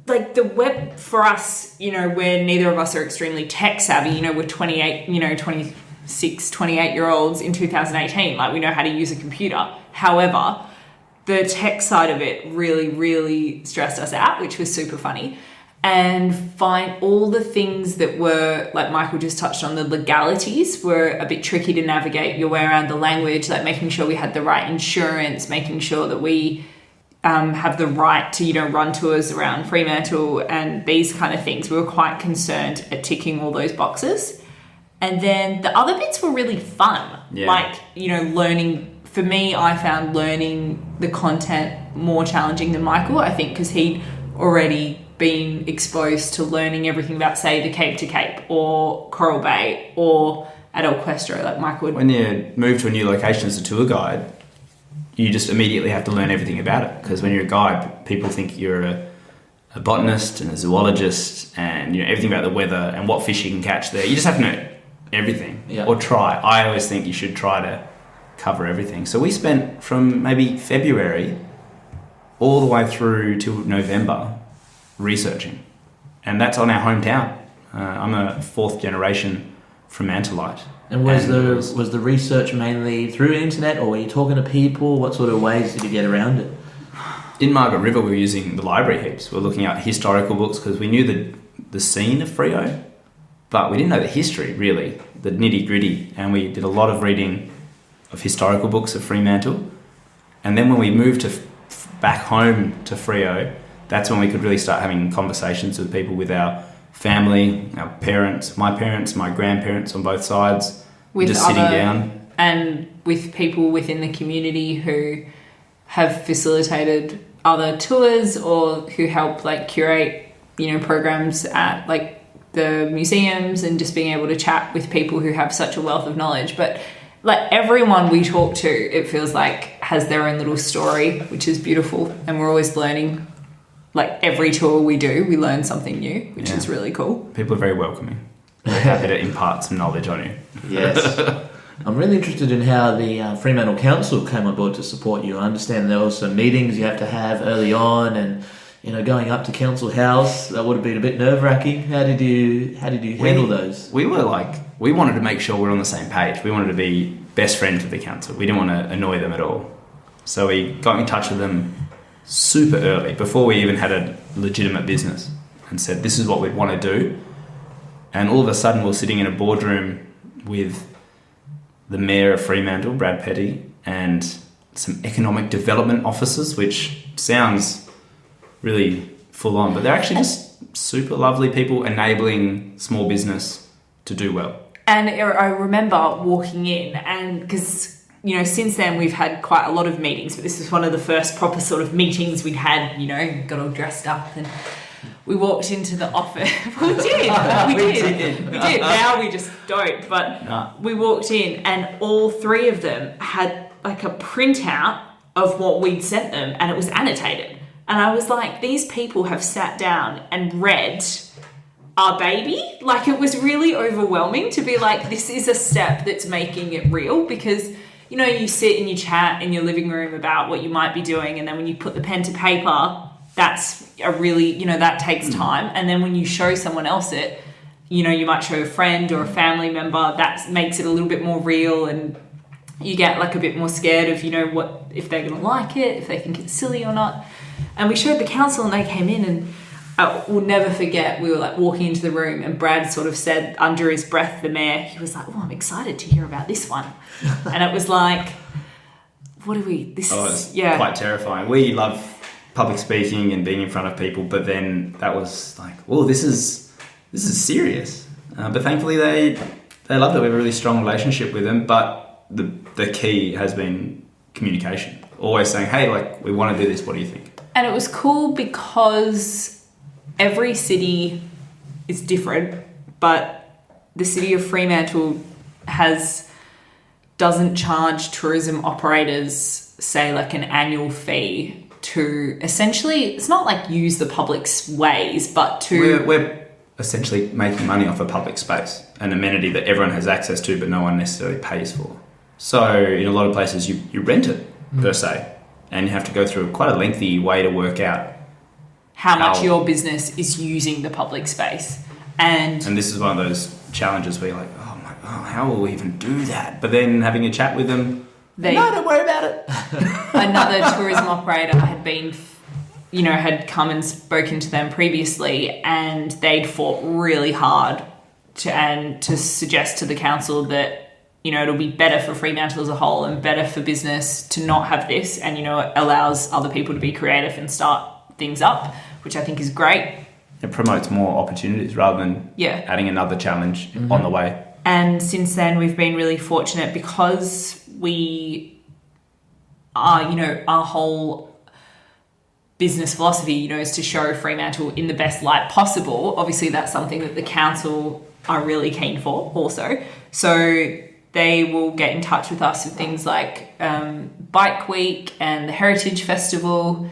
Like the web for us, you know, where neither of us are extremely tech savvy, you know, we're 28, you know, 26, 28-year-olds in 2018. Like, we know how to use a computer. However, the tech side of it really, really stressed us out, which was super funny. And find all the things that were, like Michael just touched on, the legalities were a bit tricky to navigate your way around the language, like making sure we had the right insurance, making sure that we have the right to, you know, run tours around Fremantle and these kind of things. We were quite concerned at ticking all those boxes. And then the other bits were really fun. Yeah. Like, you know, learning, for me, I found learning the content more challenging than Michael, I think, because he'd already been exposed to learning everything about, say, the Cape to Cape or Coral Bay or at El Questro, like Michael would. When you move to a new location as a tour guide, you just immediately have to learn everything about it, because when you're a guide, people think you're a botanist and a zoologist and, you know, everything about the weather and what fish you can catch there. You just have to know everything, or try. I always think you should try to cover everything. So we spent from maybe February all the way through to November researching, and that's on our hometown. I'm a fourth generation Fremantlite. And was the research mainly through the internet, or were you talking to people? What sort of ways did you get around it? In Margaret River, we were using the library heaps. We were looking at historical books because we knew the scene of Freo, but we didn't know the history, really, the nitty gritty. And we did a lot of reading of historical books of Fremantle. And then when we moved to back home to Freo, that's when we could really start having conversations with people, with our family, our parents, my grandparents on both sides, with just sitting down. And with people within the community who have facilitated other tours or who help like curate, you know, programs at like the museums, and just being able to chat with people who have such a wealth of knowledge. But like everyone we talk to, it feels like has their own little story, which is beautiful. And we're always learning like every tour we do, we learn something new, which is really cool. People are very welcoming. Very happy to impart some knowledge on you. Yes. I'm really interested in how the Fremantle Council came on board to support you. I understand there were some meetings you have to have early on, and going up to Council House, that would have been a bit nerve-wracking. How did you handle those? We wanted to make sure we're on the same page. We wanted to be best friends with the council. We didn't want to annoy them at all. So we got in touch with them super early, before we even had a legitimate business, and said, this is what we want to do. And all of a sudden we're sitting in a boardroom with the Mayor of Fremantle, Brad Petty, and some economic development officers, which sounds really full on, but they're actually just super lovely people enabling small business to do well. And I remember walking in, and because since then we've had quite a lot of meetings, but this was one of the first proper sort of meetings we'd had, got all dressed up, and we walked into the office. We did. Now we just don't, but we walked in and all three of them had like a printout of what we'd sent them, and it was annotated. And I was like, these people have sat down and read our baby. Like, it was really overwhelming to be like, this is a step that's making it real, because you sit and you chat in your living room about what you might be doing, and then when you put the pen to paper, that's a really, that takes time. And then when you show someone else it, you might show a friend or a family member, that makes it a little bit more real, and you get like a bit more scared of, what, if they're going to like it, if they think it's silly or not. And we showed the council, and they came in, and I will never forget, we were like walking into the room, and Brad sort of said under his breath, the mayor, he was like, oh, I'm excited to hear about this one. And it was like, it's quite terrifying. We love public speaking and being in front of people, but then that was like, oh, this is serious. But thankfully they loved it. We have a really strong relationship with them, but the key has been communication. Always saying, hey, like, we want to do this, what do you think? And it was cool because every city is different, but the city of Fremantle doesn't charge tourism operators, say, like an annual fee to essentially, it's not like use the public's ways, but to... We're essentially making money off a public space, an amenity that everyone has access to, but no one necessarily pays for. So in a lot of places, you rent it, per se, and you have to go through quite a lengthy way to work out how much your business is using the public space. And this is one of those challenges where you're like, how will we even do that? But then having a chat with them, no, don't worry about it. Another tourism operator had been, had come and spoken to them previously, and they'd fought really hard to suggest to the council that, it'll be better for Fremantle as a whole and better for business to not have this, and, it allows other people to be creative and start things up, which I think is great. It promotes more opportunities rather than adding another challenge on the way. And since then, we've been really fortunate because we are, our whole business philosophy, is to show Fremantle in the best light possible. Obviously, that's something that the council are really keen for also. So they will get in touch with us with things like Bike Week and the Heritage Festival.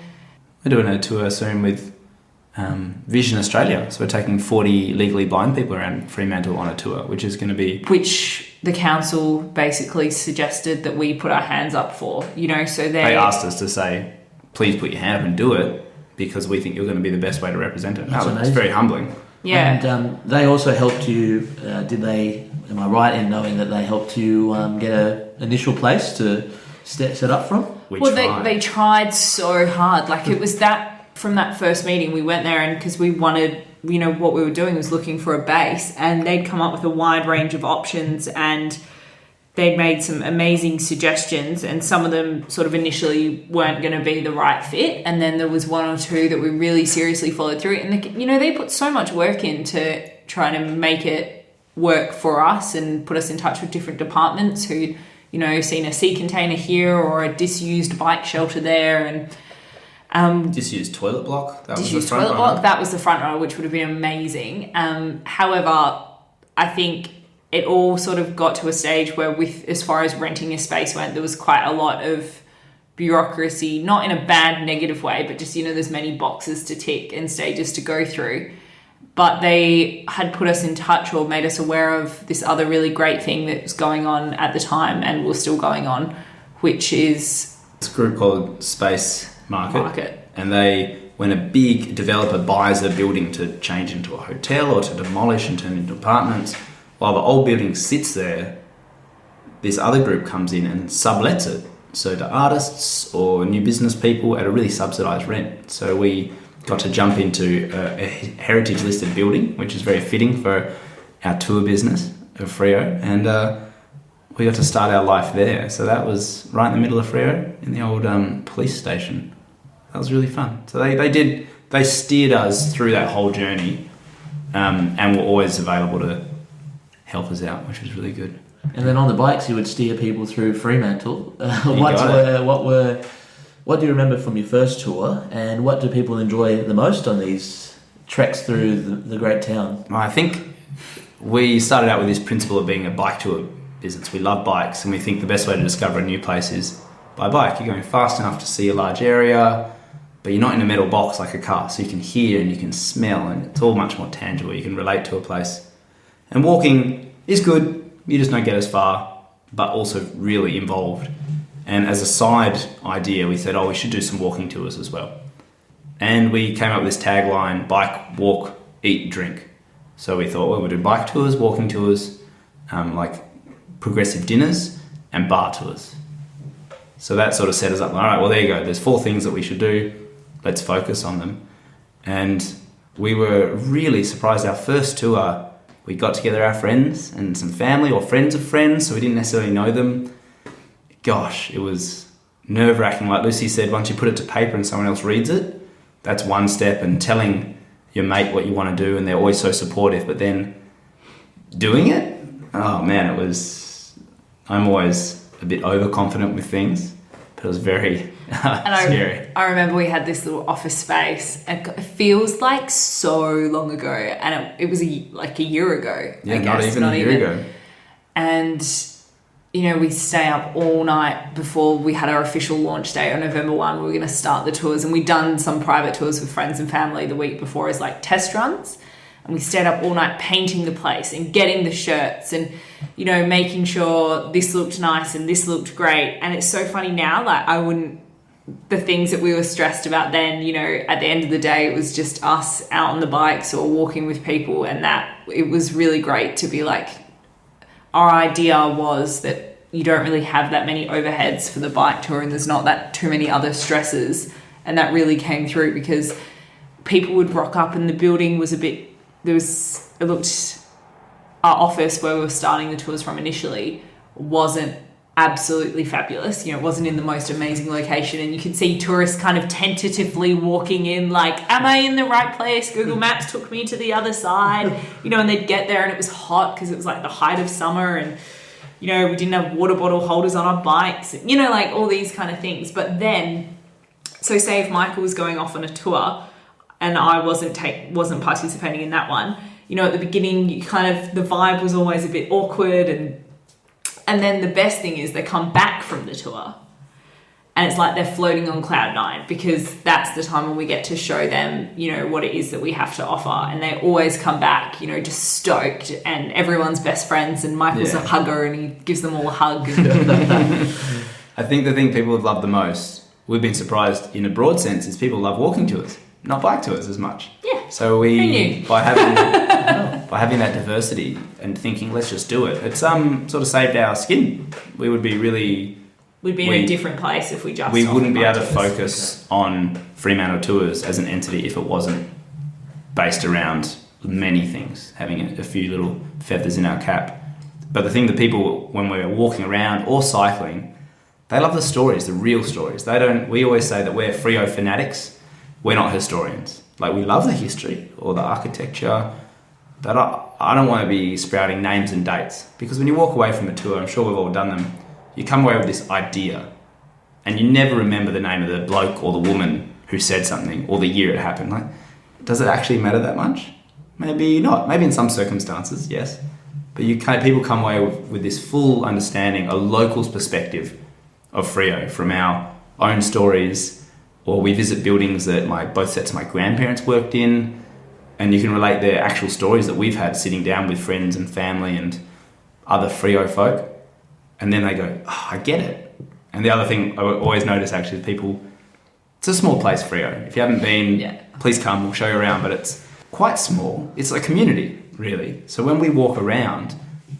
We're doing a tour soon with Vision Australia. So we're taking 40 legally blind people around Fremantle on a tour, which is going to be... Which the council basically suggested that we put our hands up for, so they asked us to say, please put your hand up and do it, because we think you're going to be the best way to represent it. It's very humbling. Yeah. And they also helped you, am I right in knowing that they helped you get an initial place to set up from? They tried so hard. Like, it was that... From that first meeting, we went there, and because we wanted, what we were doing was looking for a base, and they'd come up with a wide range of options, and they'd made some amazing suggestions, and some of them sort of initially weren't going to be the right fit, and then there was one or two that we really seriously followed through, and they put so much work into trying to make it work for us and put us in touch with different departments who, seen a sea container here or a disused bike shelter there, and disused toilet block. That was the front runner, which would have been amazing. However, I think it all sort of got to a stage where, as far as renting a space went, there was quite a lot of bureaucracy, not in a bad negative way, but just, there's many boxes to tick and stages to go through. But they had put us in touch or made us aware of this other really great thing that was going on at the time and was still going on, which is... It's a group called Space Market. And when a big developer buys a building to change into a hotel or to demolish and turn into apartments, while the old building sits there, this other group comes in and sublets it. So to artists or new business people at a really subsidised rent. So we got to jump into a heritage listed building, which is very fitting for our tour business of Freo. And we got to start our life there. So that was right in the middle of Freo in the old police station. That was really fun. So they steered us through that whole journey and were always available to help us out, which was really good. And then on the bikes, you would steer people through Fremantle. What do you remember from your first tour, and what do people enjoy the most on these treks through the great town? I think we started out with this principle of being a bike tour business. We love bikes, and we think the best way to discover a new place is by bike. You're going fast enough to see a large area, but you're not in a metal box like a car, so you can hear and you can smell, and it's all much more tangible. You can relate to a place. And walking is good. You just don't get as far, but also really involved. And as a side idea, we said, we should do some walking tours as well. And we came up with this tagline, bike, walk, eat, drink. So we thought, we'll do bike tours, walking tours, like progressive dinners and bar tours. So that sort of set us up. All right, well, there you go. There's 4 things that we should do. Let's focus on them. And we were really surprised. Our first tour, we got together our friends and some family or friends of friends, so we didn't necessarily know them. Gosh, it was nerve-wracking. Like Lucy said, once you put it to paper and someone else reads it, that's one step. And telling your mate what you want to do, and they're always so supportive, but then doing it, oh man, I'm always a bit overconfident with things, but it was very scary. I remember we had this little office space. It feels like so long ago, and it was like a year ago. Yeah, not even a year ago. And we stay up all night before we had our official launch day on November 1. We were going to start the tours, and we'd done some private tours with friends and family the week before as like test runs. And we stayed up all night painting the place and getting the shirts and, making sure this looked nice and this looked great. And it's so funny now, like the things that we were stressed about then, at the end of the day, it was just us out on the bikes or walking with people, and that it was really great to be like, our idea was that you don't really have that many overheads for the bike tour, and there's not that too many other stresses. And that really came through because people would rock up and the building was our office where we were starting the tours from initially wasn't absolutely fabulous. It wasn't in the most amazing location, and you could see tourists kind of tentatively walking in like, am I in the right place? Google Maps took me to the other side, and they'd get there and it was hot because it was like the height of summer, and we didn't have water bottle holders on our bikes, like all these kind of things. But then, so say if Michael was going off on a tour and I wasn't participating in that one, at the beginning you kind of, the vibe was always a bit awkward, and then the best thing is they come back from the tour and it's like they're floating on cloud 9, because that's the time when we get to show them, what it is that we have to offer. And they always come back, just stoked, and everyone's best friends, and Michael's a hugger and he gives them all a hug. I think the thing people have loved the most, we've been surprised in a broad sense, is people love walking tours, not bike tours as much. Yeah. So by having that diversity and thinking, let's just do it, it's sort of saved our skin. We'd be in a different place if we wouldn't be able to focus on Fremantle Tours as an entity if it wasn't based around many things, having a few little feathers in our cap. But the thing that people, when we're walking around or cycling, they love the stories, the real stories. We always say that we're Freo fanatics. We're not historians. Like, we love the history or the architecture, but I don't want to be sprouting names and dates, because when you walk away from a tour, I'm sure we've all done them, you come away with this idea and you never remember the name of the bloke or the woman who said something or the year it happened. Like, does it actually matter that much? Maybe not. Maybe in some circumstances, yes. But people come away with this full understanding, a local's perspective of Freo, from our own stories, or we visit buildings that both sets of my grandparents worked in, and you can relate their actual stories that we've had sitting down with friends and family and other Freo folk, and then they go, oh, I get it. And the other thing I always notice actually is people, it's a small place, Freo. If you haven't been, please come, we'll show you around, but it's quite small. It's a community, really. So when we walk around,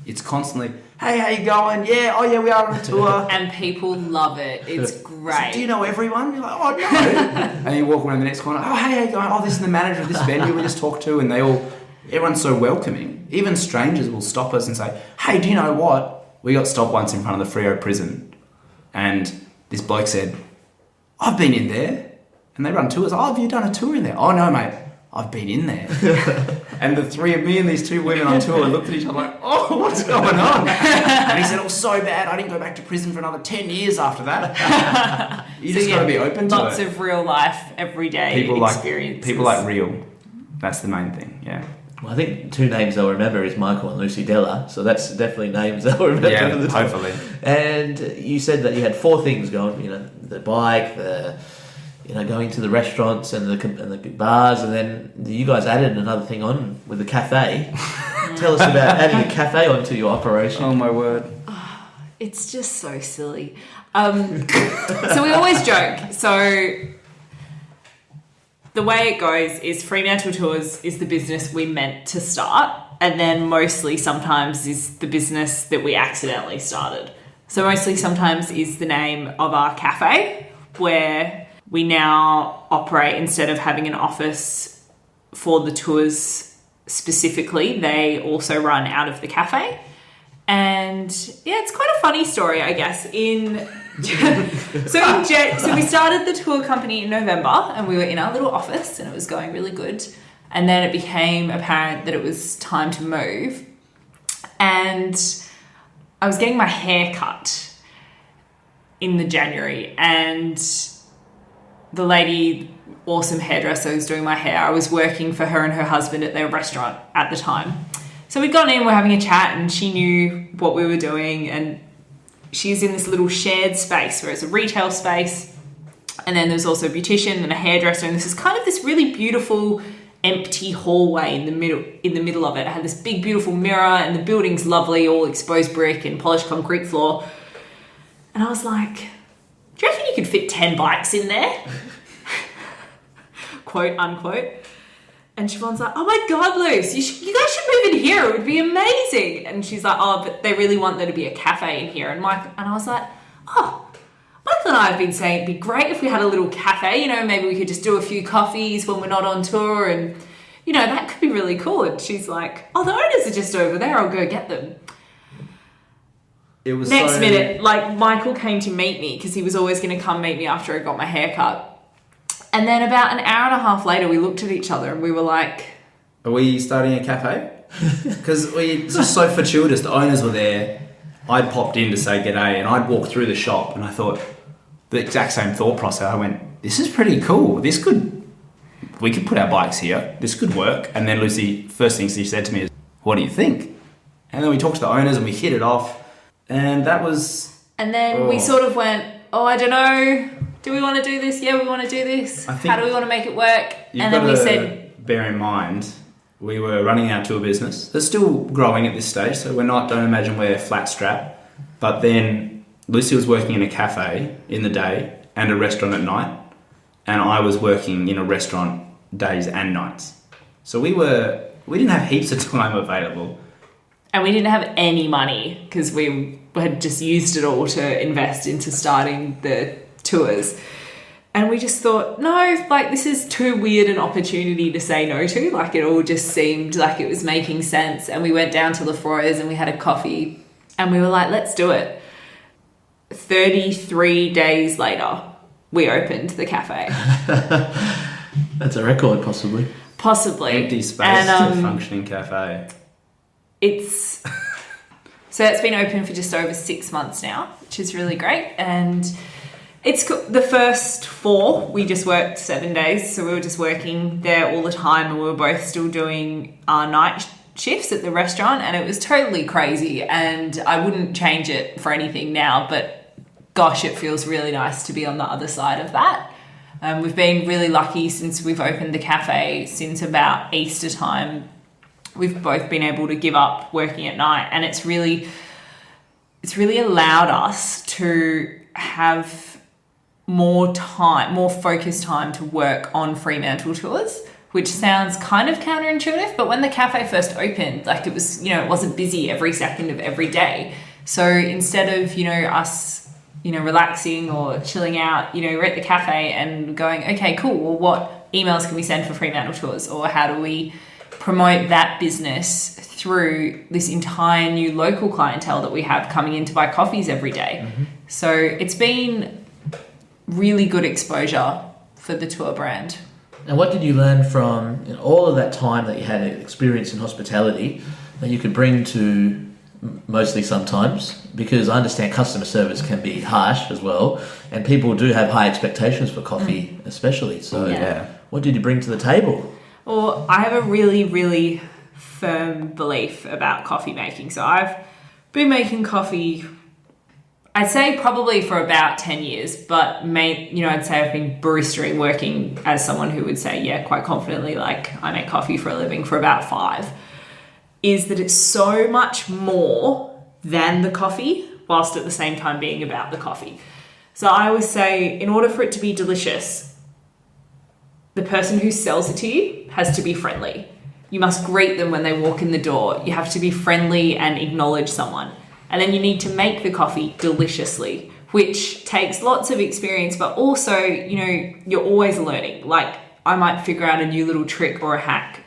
it's constantly, hey, how you going? Yeah, oh yeah, we are on a tour. And people love it. It's great. So, do you know everyone? You're like, oh no. And you walk around the next corner, oh hey, how you going? Oh, this is the manager of this venue we just talked to, and everyone's so welcoming. Even strangers will stop us and say, hey, do you know what? We got stopped once in front of the Freo prison, and this bloke said, I've been in there. And they run tours. Oh, have you done a tour in there? Oh no, mate, I've been in there. And the three of me and these two women on tour looked at each other like, oh, what's going on? And he said, it was so bad, I didn't go back to prison for another 10 years after that. You just got to be open to it. Lots of real life, everyday experiences. People like real. That's the main thing, yeah. Well, I think two names they'll remember is Michael and Lucy Della, so that's definitely names they'll remember. Yeah, for the time. hopefully. And you said that you had 4 things going, the bike, going to the restaurants and the bars, and then you guys added another thing on with the cafe. Tell us about adding a cafe onto your operation. Oh my word. It's just so silly. So we always joke. So the way it goes is Fremantle Tours is the business we meant to start, and then mostly sometimes is the business that we accidentally started. So mostly sometimes is the name of our cafe, where we now operate, instead of having an office for the tours specifically, they also run out of the cafe. And yeah, it's quite a funny story, I guess. So we started the tour company in November, and we were in our little office and it was going really good. And then it became apparent that it was time to move. And I was getting my hair cut in the January, and the lady, awesome hairdresser, who's doing my hair, I was working for her and her husband at their restaurant at the time. So we'd gone in, we're having a chat, and she knew what we were doing, and she's in this little shared space where it's a retail space, and then there's also a beautician and a hairdresser, and this is kind of this really beautiful empty hallway in the middle of it. It had this big beautiful mirror, and the building's lovely, all exposed brick and polished concrete floor. And I was like, do you reckon you could fit 10 bikes in there? Quote unquote. And Siobhan's like, oh my God, Luce, you guys should move in here. It would be amazing. And she's like, oh, but they really want there to be a cafe in here. And I was like, oh, Michael and I have been saying it'd be great if we had a little cafe, maybe we could just do a few coffees when we're not on tour, and, that could be really cool. And she's like, oh, the owners are just over there. I'll go get them. It was Next minute, Michael came to meet me because he was always going to come meet me after I got my hair cut. And then about an hour and a half later, we looked at each other and we were like, are we starting a cafe? Because it's just so fortuitous. The owners were there. I'd popped in to say g'day, and I'd walked through the shop, and I thought the exact same thought process. I went, this is pretty cool. We could put our bikes here. This could work. And then Lucy, first thing she said to me is, what do you think? And then we talked to the owners and we hit it off. And that was... And then we sort of went, I don't know. Do we want to do this? Yeah, we want to do this. How do we want to make it work? And then we said... Bear in mind, we were running our tour business. They're still growing at this stage, so don't imagine we're flat strap. But then Lucy was working in a cafe in the day and a restaurant at night. And I was working in a restaurant days and nights. So we didn't have heaps of time available. And we didn't have any money because we had just used it all to invest into starting the tours. And we just thought, no, this is too weird an opportunity to say no to. It all just seemed like it was making sense. And we went down to Lefroy's and we had a coffee and we were like, let's do it. 33 days later, we opened the cafe. That's a record, possibly. Possibly. Empty space to a functioning cafe. So it's been open for just over 6 months now, which is really great. And it's the first 4, we just worked 7 days. So we were just working there all the time, and we were both still doing our night shifts at the restaurant, and it was totally crazy. And I wouldn't change it for anything now, but gosh, it feels really nice to be on the other side of that. We've been really lucky since we've opened the cafe, since about Easter time. We've both been able to give up working at night, and it's really allowed us to have more focused time to work on Fremantle Tours, which sounds kind of counterintuitive, but when the cafe first opened, like it was, it wasn't busy every second of every day. So instead of, us relaxing or chilling out, we're at the cafe and going, okay, cool, well, what emails can we send for Fremantle Tours? Or how do we promote that business through this entire new local clientele that we have coming in to buy coffees every day? Mm-hmm. So it's been really good exposure for the tour brand. And what did you learn from all of that time that you had experience in hospitality that you could bring to mostly sometimes, because I understand customer service can be harsh as well, and people do have high expectations for coffee, especially. So, what did you bring to the table? Well, I have a really, really firm belief about coffee making. So I've been making coffee, I'd say probably for about 10 years, but I'd say I've been baristering, working as someone who would say, quite confidently, like I make coffee for a living for about 5. Is that it's so much more than the coffee, whilst at the same time being about the coffee. So I always say, in order for it to be delicious, the person who sells it to you has to be friendly. You must greet them when they walk in the door. You have to be friendly and acknowledge someone. And then you need to make the coffee deliciously, which takes lots of experience, but also, you're always learning. Like, I might figure out a new little trick or a hack,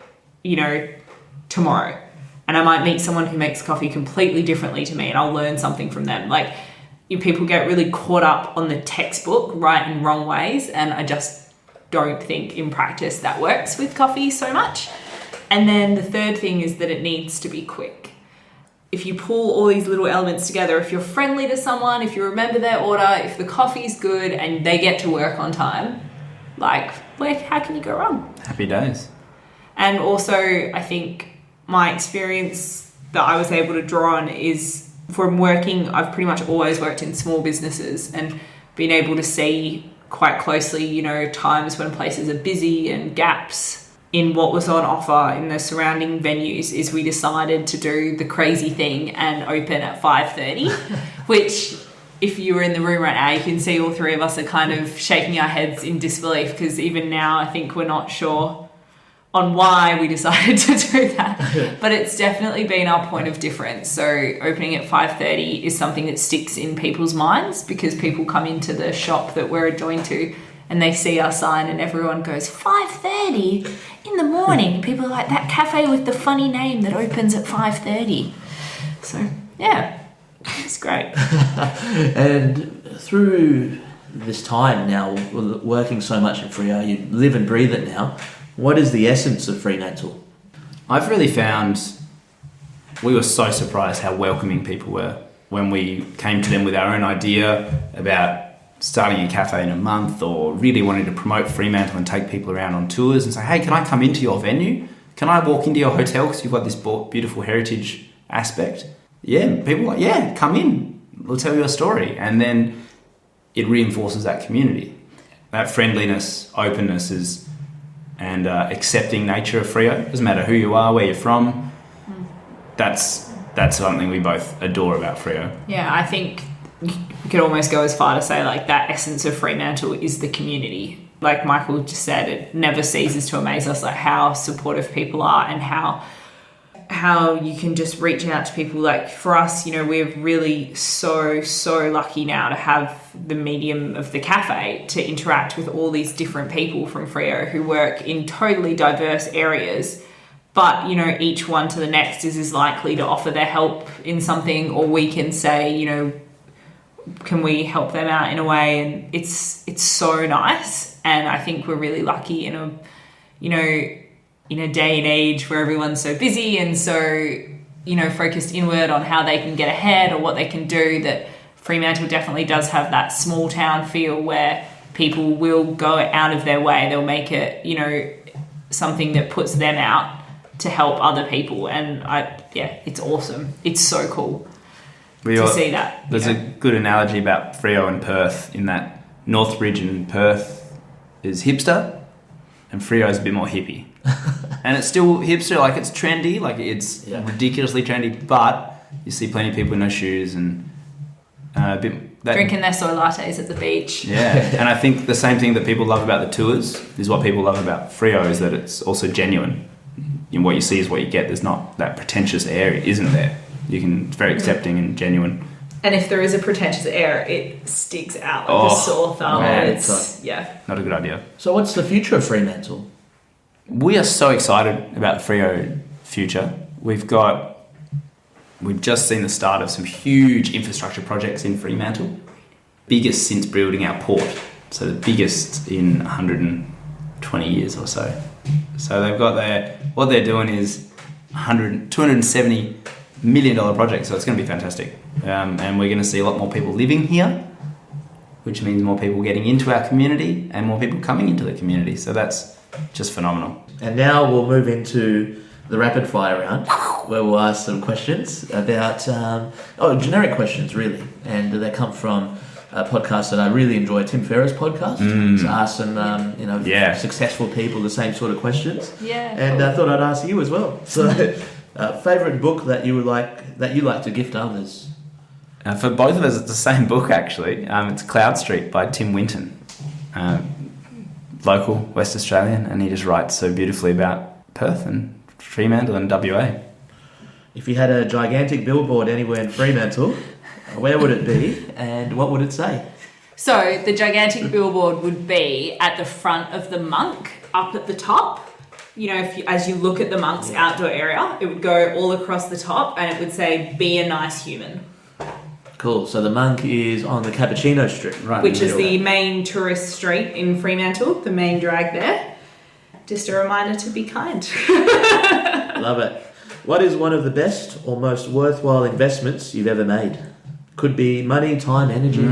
tomorrow. And I might meet someone who makes coffee completely differently to me, and I'll learn something from them. Like, people get really caught up on the textbook right and wrong ways, and I just don't think in practice that works with coffee so much. And then the third thing is that it needs to be quick. If you pull all these little elements together, if you're friendly to someone, if you remember their order, if the coffee's good and they get to work on time, how can you go wrong? Happy days. And also, I think my experience that I was able to draw on is from working, I've pretty much always worked in small businesses and been able to see quite closely, times when places are busy and gaps in what was on offer in the surrounding venues. Is we decided to do the crazy thing and open at 5:30, which if you were in the room right now, you can see all three of us are kind of shaking our heads in disbelief, because even now I think we're not sure on why we decided to do that. But it's definitely been our point of difference. So opening at 5:30 is something that sticks in people's minds, because people come into the shop that we're adjoined to and they see our sign and everyone goes, 5:30 in the morning. People are like, that cafe with the funny name that opens at 5:30. So, it's great. And through this time now, working so much in Freo, you live and breathe it now. What is the essence of Fremantle? I've really found we were so surprised how welcoming people were when we came to them with our own idea about starting a cafe in a month, or really wanting to promote Fremantle and take people around on tours and say, hey, can I come into your venue? Can I walk into your hotel because you've got this beautiful heritage aspect? Yeah, people are like, yeah, come in. We'll tell you a story. And then it reinforces that community. That friendliness, openness and accepting nature of Freo. Doesn't matter who you are, where you're from. That's something we both adore about Freo. Yeah, I think you could almost go as far to say like that essence of Fremantle is the community. Like Michael just said, it never ceases to amaze us like how supportive people are and how you can just reach out to people. Like for us, we're really so lucky now to have the medium of the cafe to interact with all these different people from Freo who work in totally diverse areas. But, each one to the next is as likely to offer their help in something, or we can say, can we help them out in a way? And it's so nice. And I think we're really lucky in a day and age where everyone's so busy and so, focused inward on how they can get ahead or what they can do, that Fremantle definitely does have that small town feel where people will go out of their way. They'll make it, something that puts them out to help other people. And it's awesome. It's so cool. to see that. There's a good analogy about Freo and Perth in that Northbridge and Perth is hipster and Freo is a bit more hippie. And it's still hipster, like it's trendy, like it's ridiculously trendy, but you see plenty of people with no shoes and drinking their soy lattes at the beach. Yeah, and I think the same thing that people love about the tours is what people love about Freo, is that it's also genuine. And what you see is what you get. There's not that pretentious air, it isn't there. It's very accepting and genuine. And if there is a pretentious air, it sticks out like a sore thumb. Man, Not a good idea. So what's the future of Fremantle? We are so excited about the Freo future. We've just seen the start of some huge infrastructure projects in Fremantle. Biggest since building our port. So the biggest in 120 years or so. So they've got what they're doing is $270 million project. So it's going to be fantastic. And we're going to see a lot more people living here, which means more people getting into our community and more people coming into the community. So that's just phenomenal. And now we'll move into the rapid fire round, where we'll ask some questions about generic questions really, and they come from a podcast that I really enjoy, Tim Ferriss's podcast. So ask some successful people the same sort of questions. And I thought I'd ask you as well. So, favorite book that you like to gift others? For both of us, it's the same book actually. It's Cloud Street by Tim Winton, local West Australian, and he just writes so beautifully about Perth and Fremantle and WA. If you had a gigantic billboard anywhere in Fremantle, where would it be and what would it say? So the gigantic billboard would be at the front of the Monk, up at the top. You know, as you look at the Monk's outdoor area, it would go all across the top and it would say, "Be a nice human." Cool. So the Monk is on the Cappuccino Strip, right? Which is the main tourist street in Fremantle, the main drag there. Just a reminder to be kind. Love it. What is one of the best or most worthwhile investments you've ever made? Could be money, time, energy.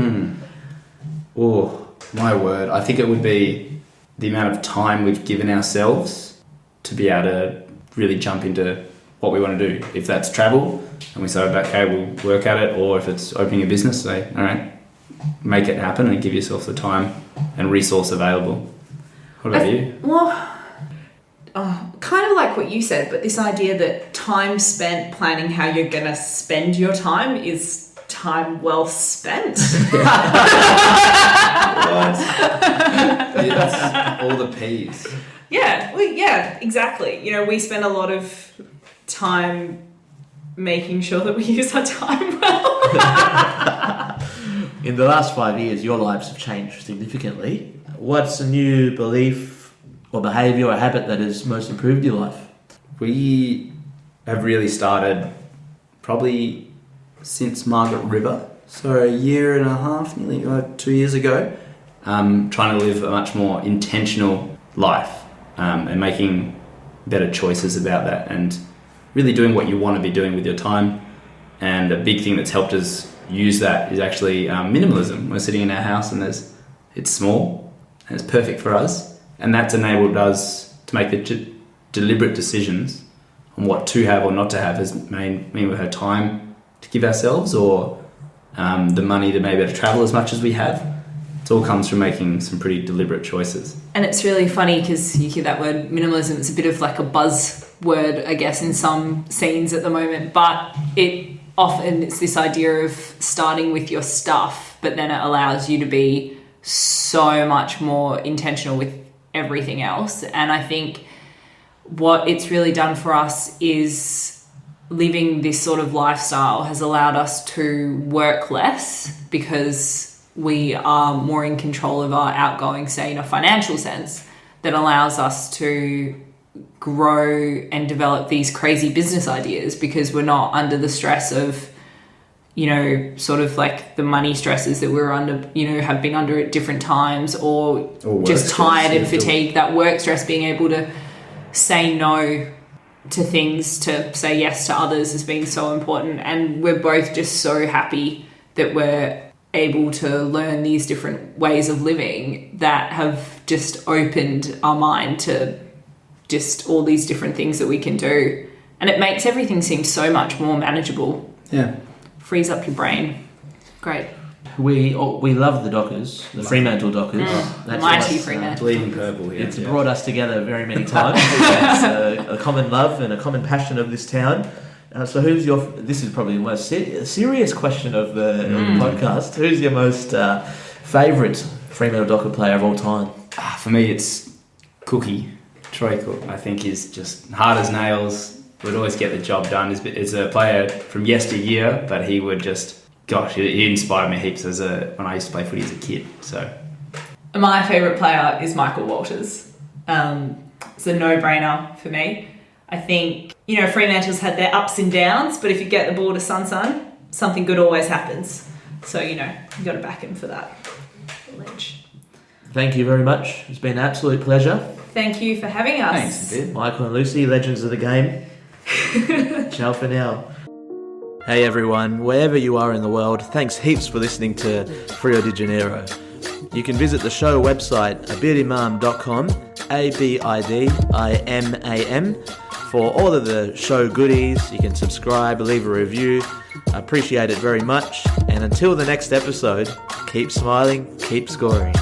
Oh, my word. I think it would be the amount of time we've given ourselves to be able to really jump into what we want to do. If that's travel, and we say, okay, we'll work at it, or if it's opening a business, say, all right, make it happen and give yourself the time and resource available. What about you? Well, kind of like what you said, but this idea that time spent planning how you're going to spend your time is time well spent. That's all the P's. Yeah, exactly. You know, we spend a lot of time making sure that we use our time well. In the last 5 years, your lives have changed significantly. What's a new belief or behaviour or habit that has most improved your life? We have really started probably since Margaret River, so a year and a half, nearly 2 years ago, trying to live a much more intentional life and making better choices about that and really doing what you want to be doing with your time. And a big thing that's helped us use that is actually minimalism. We're sitting in our house and it's small and it's perfect for us, and that's enabled us to make the deliberate decisions on what to have or not to have, has mean we have time to give ourselves or the money to maybe to travel as much as we have. It all comes from making some pretty deliberate choices. And it's really funny because you hear that word minimalism, it's a bit of like a buzzword, I guess, in some scenes at the moment, but it's this idea of starting with your stuff, but then it allows you to be so much more intentional with everything else. And I think what it's really done for us is living this sort of lifestyle has allowed us to work less because we are more in control of our outgoing, say in a financial sense, that allows us to grow and develop these crazy business ideas because we're not under the stress of, sort of like the money stresses that we're under, have been under at different times or just tired and fatigued. That work stress, being able to say no to things, to say yes to others has been so important. And we're both just so happy that we're able to learn these different ways of living that have just opened our mind to just all these different things that we can do. And it makes everything seem so much more manageable. Yeah. frees up your brain. Great. We love the Dockers, the Fremantle Dockers. That's mighty Fremantle. Bleeding purple here. It's brought us together very many times. It's a common love and a common passion of this town. So who's your... This is probably the most serious question of the podcast. Who's your most favourite Fremantle Docker player of all time? For me, it's Cookie. Troy Cook, I think, is just hard as nails. Would always get the job done. Is a player from yesteryear, but he would just... Gosh, he inspired me heaps when I used to play footy as a kid. So, my favourite player is Michael Walters. It's a no-brainer for me. I think, Fremantle's had their ups and downs, but if you get the ball to Sun, something good always happens. So, you got to back him for that. Ledge. Thank you very much. It's been an absolute pleasure. Thank you for having us. Thanks, dude. Michael and Lucy, legends of the game. Ciao for now. Hey everyone, wherever you are in the world, thanks heaps for listening to Freo de Janeiro. You can visit the show website abidimam.com, ABIDIMAM, for all of the show goodies. You can subscribe, leave a review. I appreciate it very much. And until the next episode, keep smiling, keep scoring.